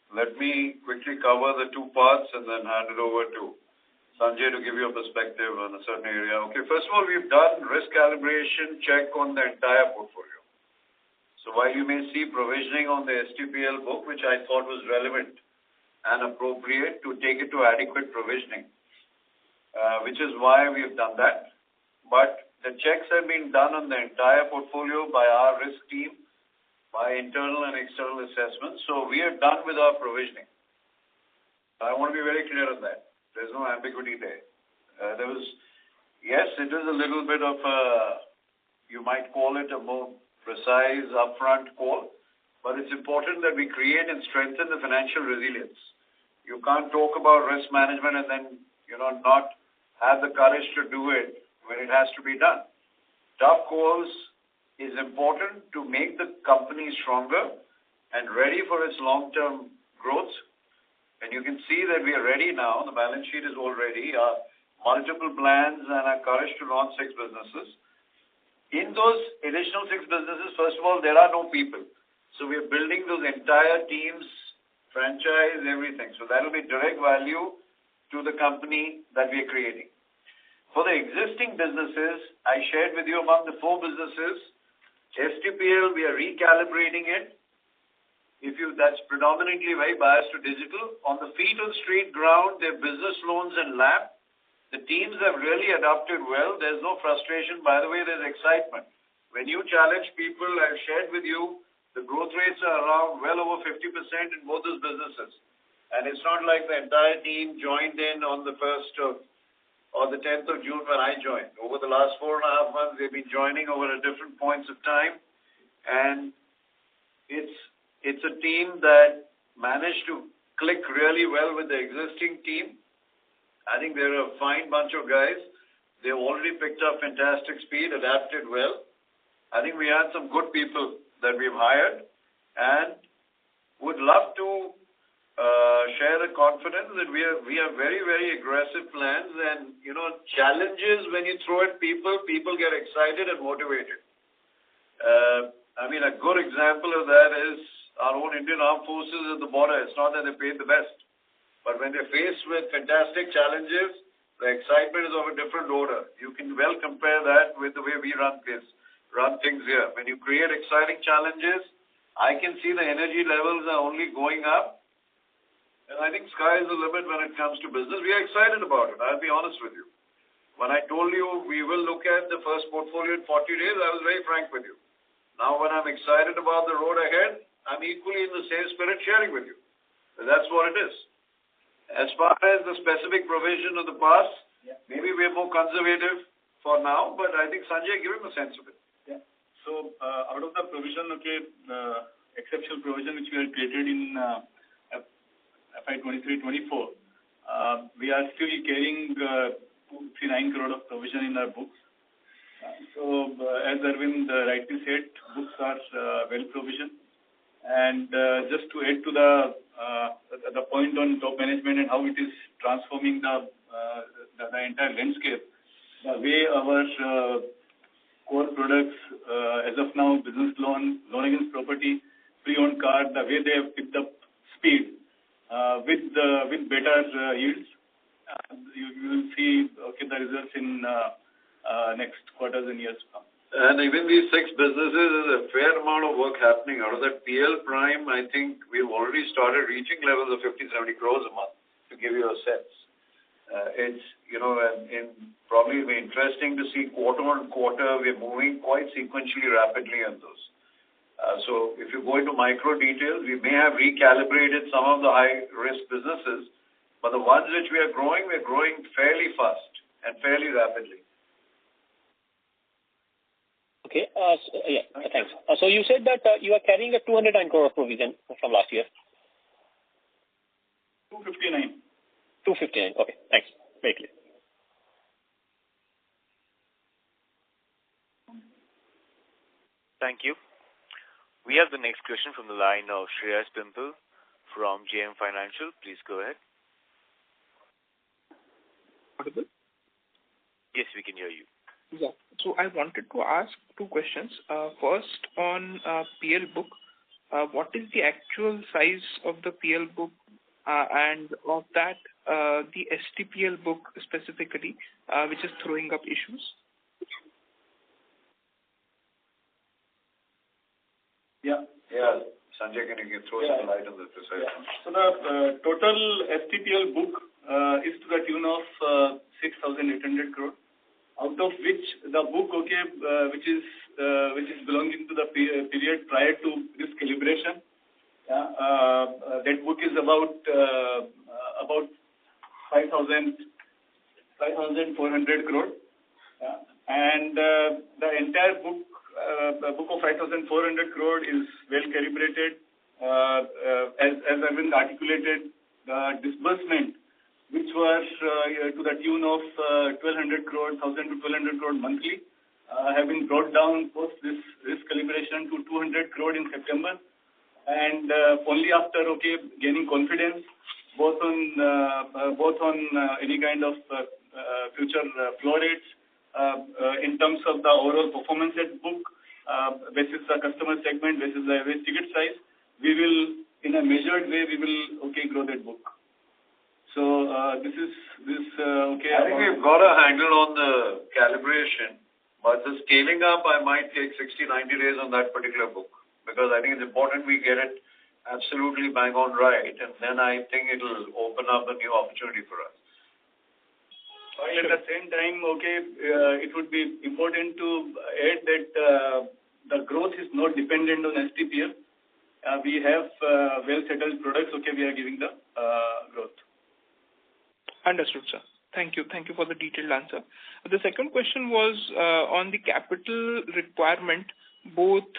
Let me quickly cover the two parts and then hand it over to Sanjay to give you a perspective on a certain area. Okay, first of all, we've done risk calibration check on the entire portfolio. So while you may see provisioning on the STPL book, which I thought was relevant and appropriate to take it to adequate provisioning, which is why we have done that. But the checks have been done on the entire portfolio by our risk team, by internal and external assessments. So we are done with our provisioning. I want to be very clear on that. There's no ambiguity there. Yes, it is a little bit of you might call it a more precise upfront call, but it's important that we create and strengthen the financial resilience. You can't talk about risk management and then, not have the courage to do it when it has to be done. Tough calls is important to make the company stronger and ready for its long-term growth. And you can see that we are ready now. The balance sheet is all ready. Our multiple plans and our courage to launch 6 businesses. In those additional 6 businesses, first of all, there are no people. So we are building those entire teams, franchise, everything. So that will be direct value to the company that we are creating. For the existing businesses, I shared with you among the 4 businesses, STPL, we are recalibrating it. That's predominantly very biased to digital. On the feet on street ground, their business loans and LAP, The teams have really adapted well. There's no frustration. By the way, there's excitement. When you challenge people, I've shared with you, the growth rates are around well over 50% in both those businesses. And it's not like the entire team joined in on the 1st of or the 10th of June when I joined. Over the last 4.5 months, they've been joining over at different points of time. And it's a team that managed to click really well with the existing team. I think they're a fine bunch of guys. They've already picked up fantastic speed, adapted well. I think we had some good people that we've hired and would love to share the confidence that we have very, very aggressive plans and, challenges when you throw at people get excited and motivated. A good example of that is our own Indian Armed Forces at the border. It's not that they paid the best, but when they're faced with fantastic challenges, the excitement is of a different order. You can well compare that with the way we run things here. When you create exciting challenges, I can see the energy levels are only going up. And I think sky is the limit when it comes to business. We are excited about it. I'll be honest with you. When I told you we will look at the first portfolio in 40 days, I was very frank with you. Now when I'm excited about the road ahead, I'm equally in the same spirit sharing with you. So that's what it is. As far as the specific provision of the past, maybe we're more conservative for now, but I think Sanjay, give him a sense of it. Yeah. So out of the provision, exceptional provision which we had created in FY2023-24, we are still carrying 239 crore of provision in our books. So as Arvind rightly said, books are well provisioned. And just to add to the point on top management and how it is transforming the entire landscape, the way our core products, as of now, business loan against property, pre-owned car, the way they have picked up speed with better yields, you will see the results in next quarters and years to come. And even these 6 businesses, there's a fair amount of work happening. Out of that PL Prime, I think we've already started reaching levels of 50-70 crores a month, to give you a sense. It's, and probably be interesting to see quarter on quarter, we're moving quite sequentially rapidly on those. So if you go into micro details, we may have recalibrated some of the high-risk businesses, but the ones which we're growing fairly fast and fairly rapidly. Okay. Thanks. So you said that you are carrying a 209 crore provision from last year. 259. 259. Okay. Thanks. Very clear. Thank you. We have the next question from the line of Shreyas Pimple from JM Financial. Please go ahead. Audible? Yes, we can hear you. Yeah. So I wanted to ask 2 questions. First, on PL book, what is the actual size of the PL book, and of that, the STPL book specifically, which is throwing up issues? Yeah. Sanjay, can you throw some light on this precise? So the total STPL book is to the tune of 6,800 crore. Out of which the book, which is belonging to the period prior to this calibration, that book is about 5,400 crore, and the entire book of 5,400 crore is well calibrated. As Arvind articulated, the disbursement, which was to the tune of 1,200 crore, 1,000 to 1,200 crore monthly, have been brought down post this risk calibration to 200 crore in September. And only after gaining confidence, both on any kind of future flow rates, in terms of the overall performance at book, basis the customer segment, basis the average ticket size, we will, in a measured way, grow that book. So I think we've got a handle on the calibration, but the scaling up, I might take 60-90 days on that particular book, because I think it's important we get it absolutely bang on right, and then I think it'll open up a new opportunity for us. While at the same time, it would be important to add that the growth is not dependent on STPL. We have well-settled products. We are giving the growth. Understood, sir. Thank you. Thank you for the detailed answer. The second question was on the capital requirement, both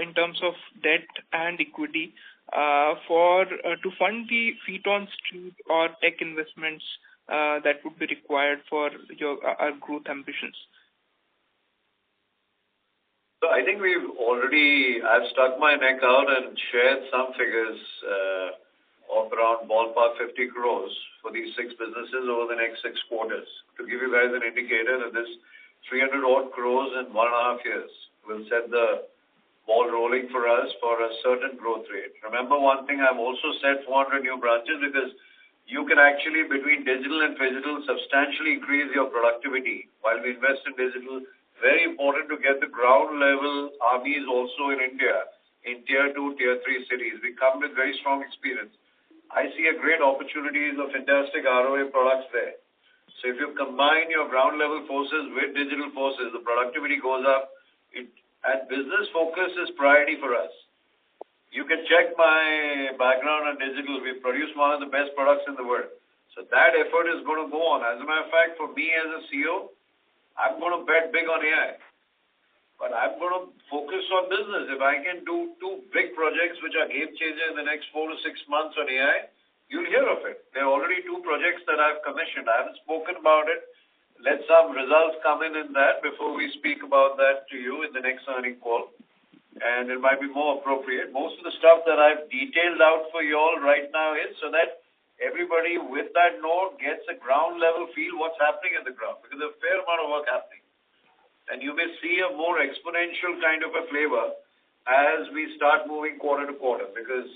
in terms of debt and equity, to fund the feet on street or tech investments that would be required for our growth ambitions. So I think I've stuck my neck out and shared some figures of around ballpark 50 crores for these 6 businesses over the next 6 quarters to give you guys an indicator that this 300 odd crores in 1.5 years will set the ball rolling for us for a certain growth rate. Remember one thing, I've also said 400 new branches because you can actually, between digital and physical, substantially increase your productivity while we invest in digital. Very important to get the ground level armies also in India, in tier 2, tier 3 cities. We come with very strong experience. I see a great opportunities of fantastic ROA products there. So if you combine your ground level forces with digital forces, the productivity goes up. And business focus is priority for us. You can check my background on digital. We produce one of the best products in the world. So that effort is going to go on. As a matter of fact, for me as a CEO, I'm going to bet big on AI. But I'm going to focus on business. If I can do 2 big projects which are game changer in the next 4 to 6 months on AI, you'll hear of it. There are already 2 projects that I've commissioned. I haven't spoken about it. Let some results come in that before we speak about that to you in the next earnings call. And it might be more appropriate. Most of the stuff that I've detailed out for you all right now is so that everybody with that note gets a ground level feel what's happening at the ground. Because there's a fair amount of work happening. And you may see a more exponential kind of a flavor as we start moving quarter to quarter. Because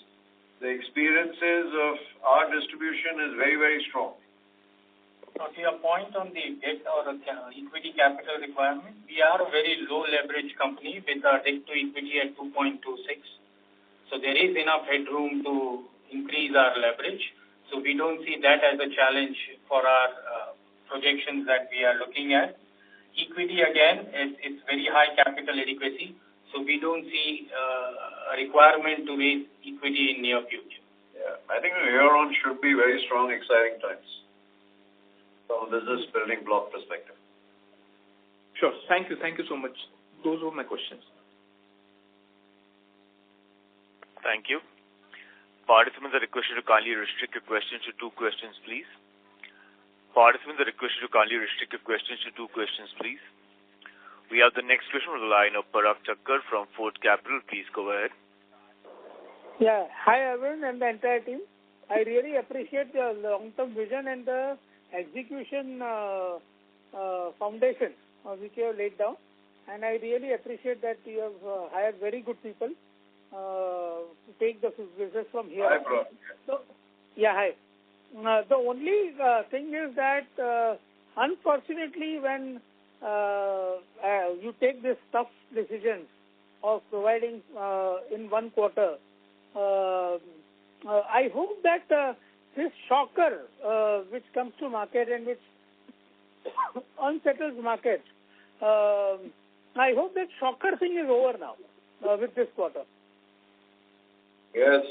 the experiences of our distribution is very, very strong. To your point on the debt or equity capital requirement, we are a very low leverage company with our debt to equity at 2.26. So there is enough headroom to increase our leverage. So we don't see that as a challenge for our projections that we are looking at. Equity again, it's very high capital adequacy. So we don't see a requirement to raise equity in near future. Yeah, I think here on should be very strong, exciting times. From a business building block perspective. Sure. Thank you. Thank you so much. Those were my questions. Thank you. Participants are requested to kindly restrict your questions to 2 questions, please. Participants are requested to kindly restrict your questions to 2 questions, please. We have the next question on the line of Parag Chakkar from Fort Capital. Please go ahead. Yeah. Hi, Arvind and the entire team. I really appreciate your long-term vision and the execution foundation which you have laid down, and I really appreciate that you have hired very good people to take the business from here. Hi, bro. So, yeah, hi. The only thing is that unfortunately when you take this tough decision of providing in 1 quarter, I hope that this shocker which comes to market and which unsettles market, I hope that shocker thing is over now with this quarter. Yes.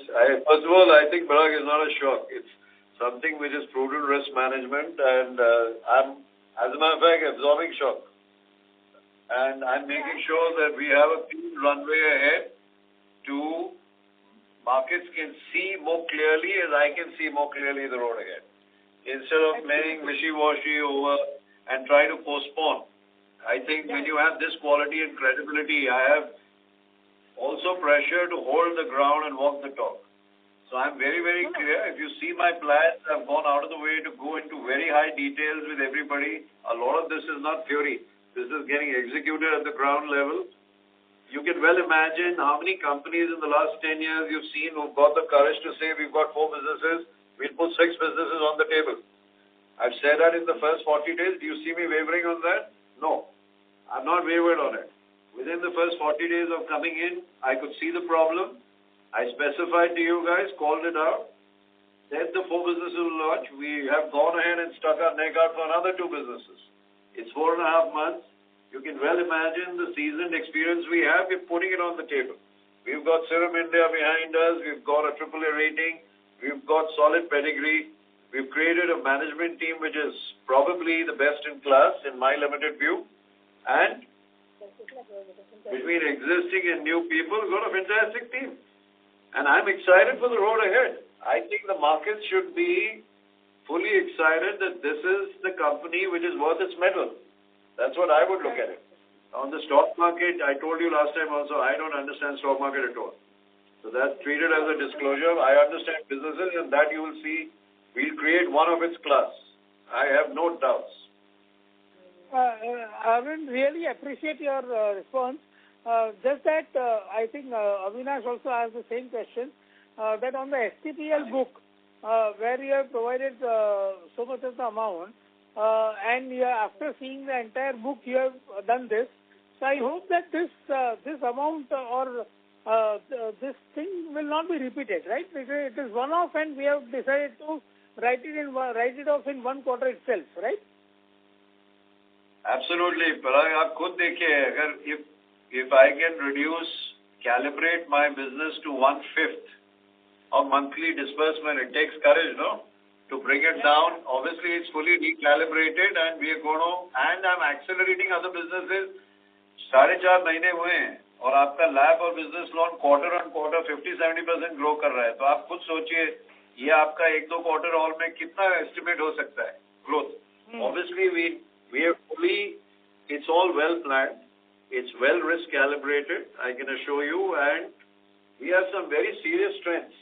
First of all, I think Parag is not a shock. It's something which is prudent risk management, and I'm, as a matter of fact, absorbing shock. And I'm making sure that we have a clean runway ahead to markets can see more clearly as I can see more clearly the road ahead. Instead of playing wishy-washy over and try to postpone. I think when you have this quality and credibility, I have also pressure to hold the ground and walk the talk. So I'm very, very clear. If you see my plans, I've gone out of the way to go into very high details with everybody. A lot of this is not theory. This is getting executed at the ground level. You can well imagine how many companies in the last 10 years you've seen who've got the courage to say we've got 4 businesses, we'll put 6 businesses on the table. I've said that in the first 40 days. Do you see me wavering on that? No. I'm not wavered on it. Within the first 40 days of coming in, I could see the problem. I specified to you guys, called it out. Then the 4 businesses will launch. We have gone ahead and stuck our neck out for another 2 businesses. It's 4.5 months. You can well imagine the seasoned experience we have. We're putting it on the table. We've got Serum India behind us. We've got a AAA rating. We've got solid pedigree. We've created a management team which is probably the best in class in my limited view. And between existing and new people, we've got a fantastic team. And I'm excited for the road ahead. I think the market should be fully excited that this is the company which is worth its mettle. That's what I would look at it. On the stock market, I told you last time also, I don't understand stock market at all. So that's treated as a disclosure. I understand businesses, and that you will see we'll create one of its class. I have no doubts. I will really appreciate your response. Just that I think Avinash also asked the same question, that on the STPL book, where you have provided so much of the amount, and after seeing the entire book, you have done this. So I hope that this amount or this thing will not be repeated, right? It is one-off, and we have decided to write it off in 1 quarter itself, right? Absolutely. Parag, aap khud dekhiye, if I can calibrate my business to 1/5 of monthly disbursement, it takes courage, no? To bring it down. Obviously, it's fully recalibrated, and we are going to, and I'm accelerating other businesses. 4.5 महीने हुए हैं और आपका lab और business loan quarter on quarter 50-70% grow कर रहा है. तो आप खुद सोचिए ये आपका 1-2 क्वार्टर और में कितना एस्टिमेट हो सकता है growth. Obviously, we have fully, it's all well planned, it's well risk calibrated, I can assure you, and we have some very serious strengths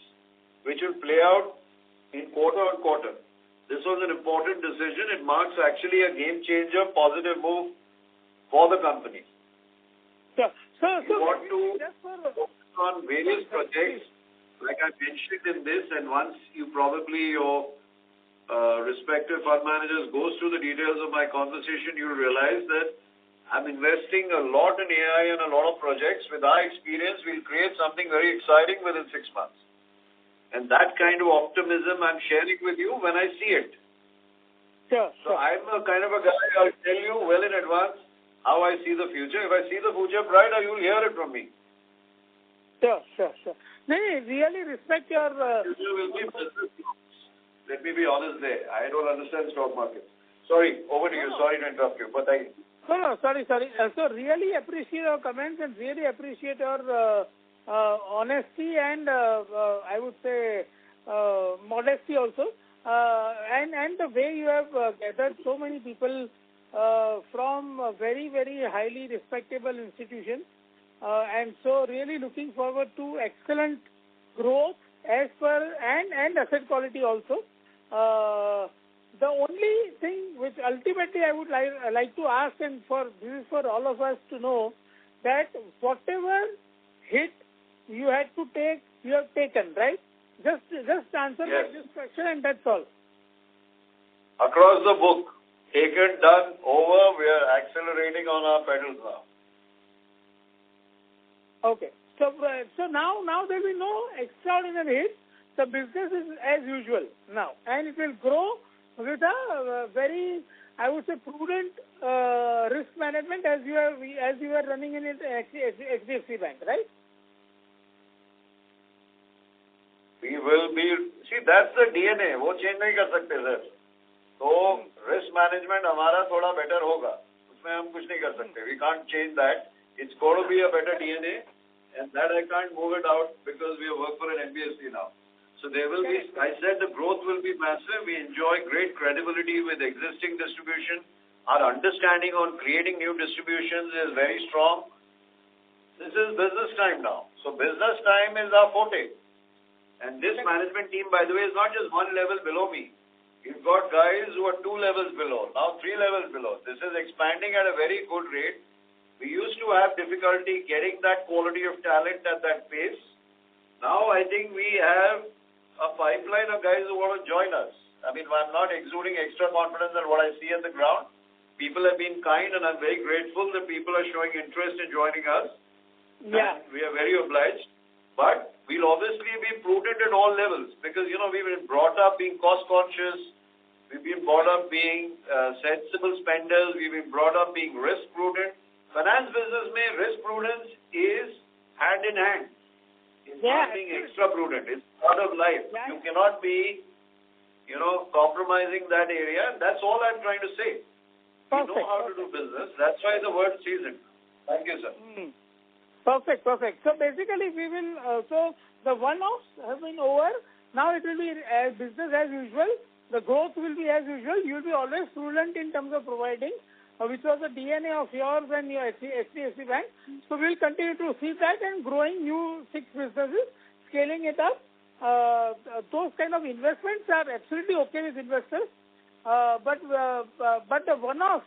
which will play out in quarter on quarter. This was an important decision. It marks actually a game changer, positive move for the company. So we want to focus on various projects, like I mentioned in this, and once you probably, your respective fund managers goes through the details of my conversation, you'll realize that I'm investing a lot in AI and a lot of projects. With our experience, we'll create something very exciting within 6 months. And that kind of optimism I'm sharing with you when I see it. Sure. So I'm a kind of a guy, I'll tell you well in advance how I see the future. If I see the future brighter, you'll hear it from me. Sure. No, really respect your... Future will be business. Let me be honest there. I don't understand stock market. Sorry, over to you. Sorry to interrupt you, but I... No, sorry. So really appreciate your comments and really appreciate your honesty and I would say modesty also. And the way you have gathered so many people from very, very highly respectable institutions. And so really looking forward to excellent growth as per and asset quality also. The only thing which ultimately I would like to ask, and this is for all of us to know, that whatever hit you had to take, you have taken, right? Just answer this question, and that's all. Across the book, taken, done, over. We are accelerating on our pedals now. Okay. So now there will be no extraordinary hit. The business is as usual now, and it will grow with a very, I would say, prudent risk management as you are running in it HDFC Bank, right? We will be, see, that's the DNA. वो change नहीं कर सकते sir. तो risk management हमारा थोड़ा better होगा. उसमें हम कुछ नहीं कर सकते. We can't change that. It's got to be a better DNA, and that I can't move it out because we work for an NBFC now. So there will be, I said the growth will be massive. We enjoy great credibility with existing distribution. Our understanding on creating new distributions is very strong. This is business time now. So business time is our forte. And this management team, by the way, is not just one level below me. You've got guys who are 2 levels below, now 3 levels below. This is expanding at a very good rate. We used to have difficulty getting that quality of talent at that pace. Now I think we have a pipeline of guys who want to join us. I mean, I'm not exuding extra confidence in what I see on the ground. People have been kind, and I'm very grateful that people are showing interest in joining us. Yeah. And we are very obliged. But we'll obviously be prudent at all levels because, we've been brought up being cost conscious. We've been brought up being sensible spenders. We've been brought up being risk prudent. Finance business risk prudence is hand in hand. It's not being extra prudent. It's part of life. Yeah. You cannot be, compromising that area. That's all I'm trying to say. Perfect. You know how to do business. That's why the word seasoned. Thank you, sir. Perfect. So basically we will, so the one-offs have been over. Now it will be business as usual. The growth will be as usual. You will be always prudent in terms of providing, which was the DNA of yours and your HDFC Bank. So we will continue to see that and growing new 6 businesses, scaling it up. Those kind of investments are absolutely okay with investors. But the one-off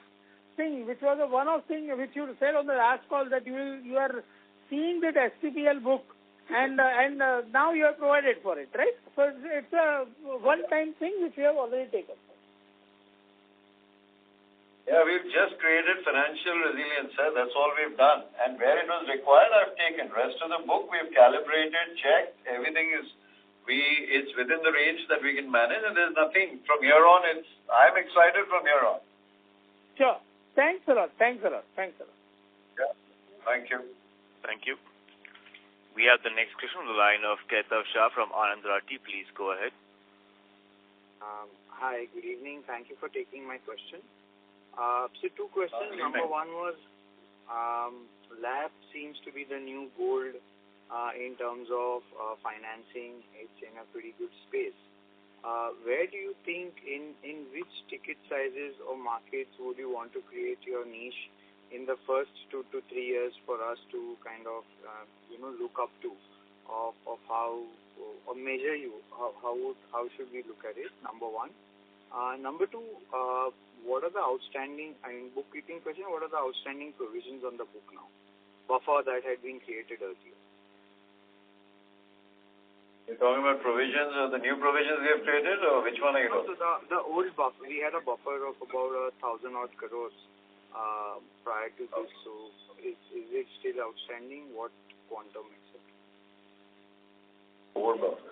thing, which was a one-off thing, which you said on the last call that you are seeing that STPL book, and now you have provided for it, right? So it's a one-time thing which you have already taken. Yeah, we've just created financial resilience, sir. That's all we've done. And where it was required, I've taken. Rest of the book, we've calibrated, checked. Everything is, it's within the range that we can manage, and there's nothing. From here on, I'm excited from here on. Sure. Thanks a lot. Yeah. Thank you. Thank you. We have the next question on the line of Kaitav Shah from Anand Rathi. Please go ahead. Hi, good evening. Thank you for taking my question. So 2 questions. Number 1 was, LAP seems to be the new gold in terms of financing. It's in a pretty good space. Where do you think, in which ticket sizes or markets would you want to create your niche in the first 2 to 3 years for us to kind of, look up to, of how, or measure you? How should we look at it? Number 1. Number 2, what are the outstanding, bookkeeping question, what are the outstanding provisions on the book now? Buffer that had been created earlier. You're talking about provisions or the new provisions we have created, or which one are you talking about? So the old buffer, we had a buffer of about 1,000 odd crores prior to this. So is it still outstanding? What quantum is it? Old buffer.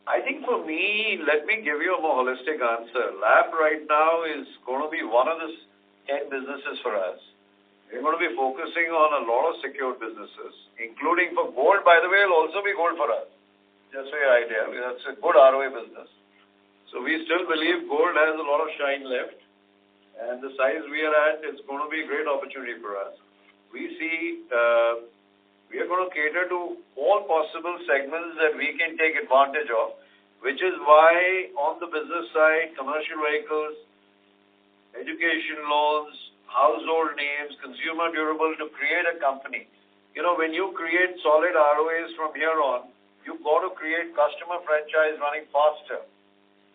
I think for me, let me give you a more holistic answer. LAP right now is going to be one of the 10 businesses for us. We're going to be focusing on a lot of secured businesses, including for gold, by the way, will also be gold for us. Just for your idea, that's a good ROA business. So we still believe gold has a lot of shine left, and the size we are at, it's going to be a great opportunity for us. We see we are going to cater to all possible segments that we can take advantage of, which is why on the business side, commercial vehicles, education loans, household names, consumer durable, to create a company. When you create solid ROAs from here on, you've got to create customer franchise running faster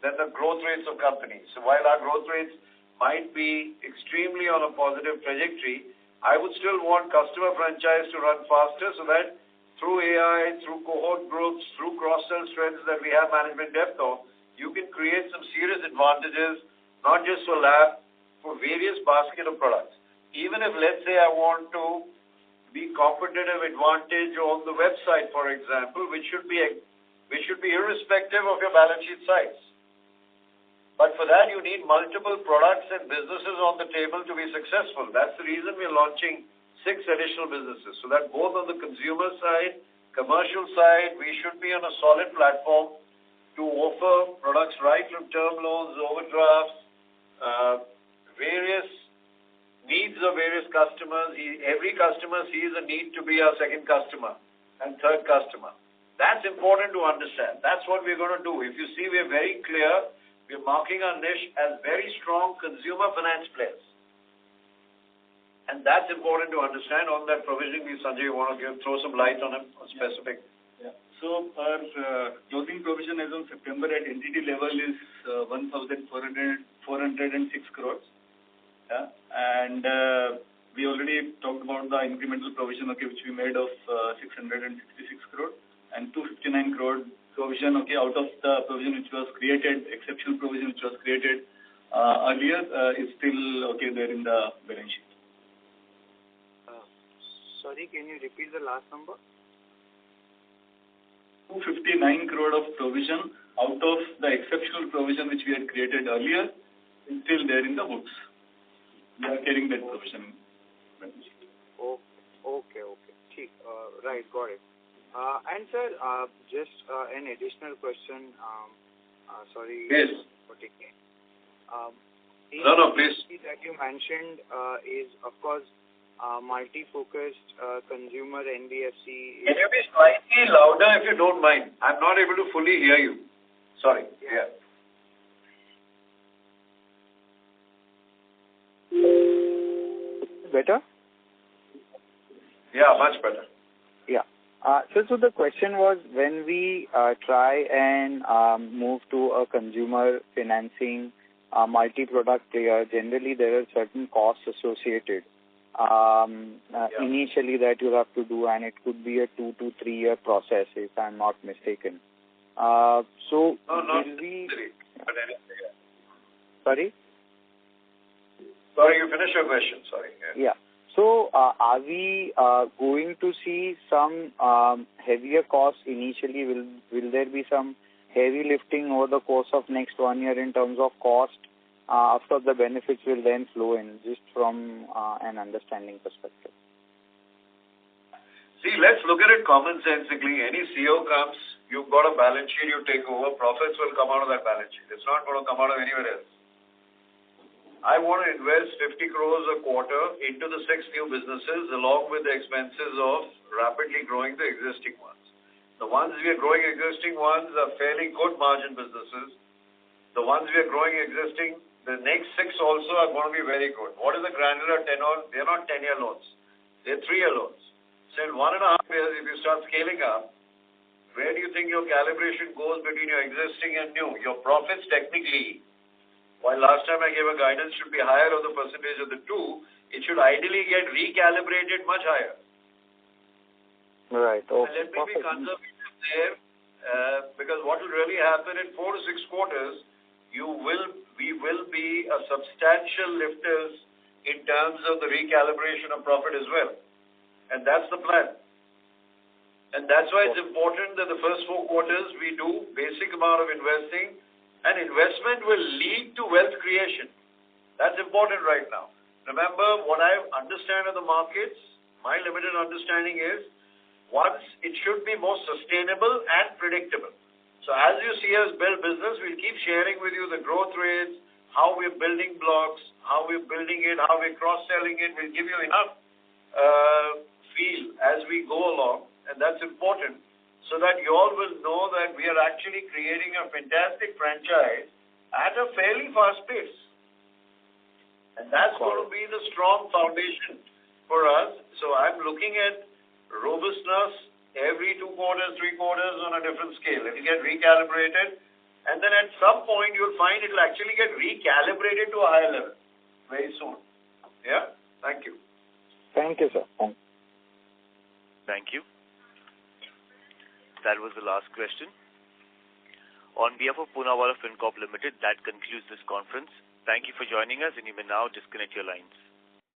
than the growth rates of companies. So while our growth rates might be extremely on a positive trajectory, I would still want customer franchise to run faster so that through AI, through cohort groups, through cross-sell strengths that we have management depth of, you can create some serious advantages, not just for LAP, for various basket of products. Even if, let's say, I want to be competitive advantage on the website, for example, which should be irrespective of your balance sheet size. But for that, you need multiple products and businesses on the table to be successful. That's the reason we're launching 6 additional businesses, so that both on the consumer side, commercial side, we should be on a solid platform to offer products right from term loans, overdrafts, various needs of various customers. Every customer sees a need to be our second customer and third customer. That's important to understand. That's what we're going to do. If you see, we're very clear. We're marking our niche as very strong consumer finance players. And that's important to understand. On that provisioning, Sanjay, you want to throw some light on it, on specific? Yeah. So our closing provision as on September at entity level is 1,406 crores. Yeah. And we already talked about the incremental provision, which we made of 666 crore and 259 crore provision, out of the provision which was created, exceptional provision which was created earlier, is still there in the balance sheet. Sorry, can you repeat the last number? 259 crore of provision out of the exceptional provision which we had created earlier is still there in the books. We are carrying that provision. Okay. Right, got it. And sir, just an additional question. Sorry. Yes. For taking. No, please. That you mentioned is, of course, multi-focused consumer NBFC. Can you be slightly louder if you don't mind? I'm not able to fully hear you. Sorry. Yeah. Better? Yeah, much better. Yeah. So the question was, when we try and move to a consumer financing multi-product player, generally there are certain costs associated. Initially that you have to do, and it could be a 2 to 3 year process if I'm not mistaken. No, not necessarily. Sorry? Sorry, you finish your question. Sorry. Yeah. So are we going to see some heavier costs initially? Will there be some heavy lifting over the course of next 1 year in terms of cost? After the benefits will then flow in, just from an understanding perspective. See, let's look at it commonsensically. Any CEO comes, you've got a balance sheet, you take over, profits will come out of that balance sheet. It's not going to come out of anywhere else. I want to invest 50 crores a quarter into the 6 new businesses along with the expenses of rapidly growing the existing ones. The ones we are growing existing ones are fairly good margin businesses. The ones we are growing existing, the next 6 also are going to be very good. What is the granular tenor? They're not 10-year loans. They're 3-year loans. So in 1.5 years, if you start scaling up, where do you think your calibration goes between your existing and new? Your profits technically, while last time I gave a guidance should be higher on the percentage of the 2, it should ideally get recalibrated much higher. Right. Okay. And let me be conservative there, because what will really happen in 4 to 6 quarters, we will be a substantial lifters in terms of the recalibration of profit as well. And that's the plan. And that's why it's important that the first 4 quarters we do basic amount of investing, and investment will lead to wealth creation. That's important right now. Remember, what I understand of the markets, my limited understanding is, once it should be more sustainable and predictable. So as you see us build business, we'll keep sharing with you the growth rates, how we're building blocks, how we're building it, how we're cross-selling it. We'll give you enough feel as we go along, and that's important, so that you all will know that we are actually creating a fantastic franchise at a fairly fast pace. And that's going to be the strong foundation for us. So I'm looking at robustness every 2 quarters, 3 quarters on a different scale. It will get recalibrated, and then at some point you'll find it will actually get recalibrated to a higher level very soon. Yeah? Thank you. Thank you, sir. Thank you. That was the last question. On behalf of Poonawala Fincorp Limited, that concludes this conference. Thank you for joining us, and you may now disconnect your lines.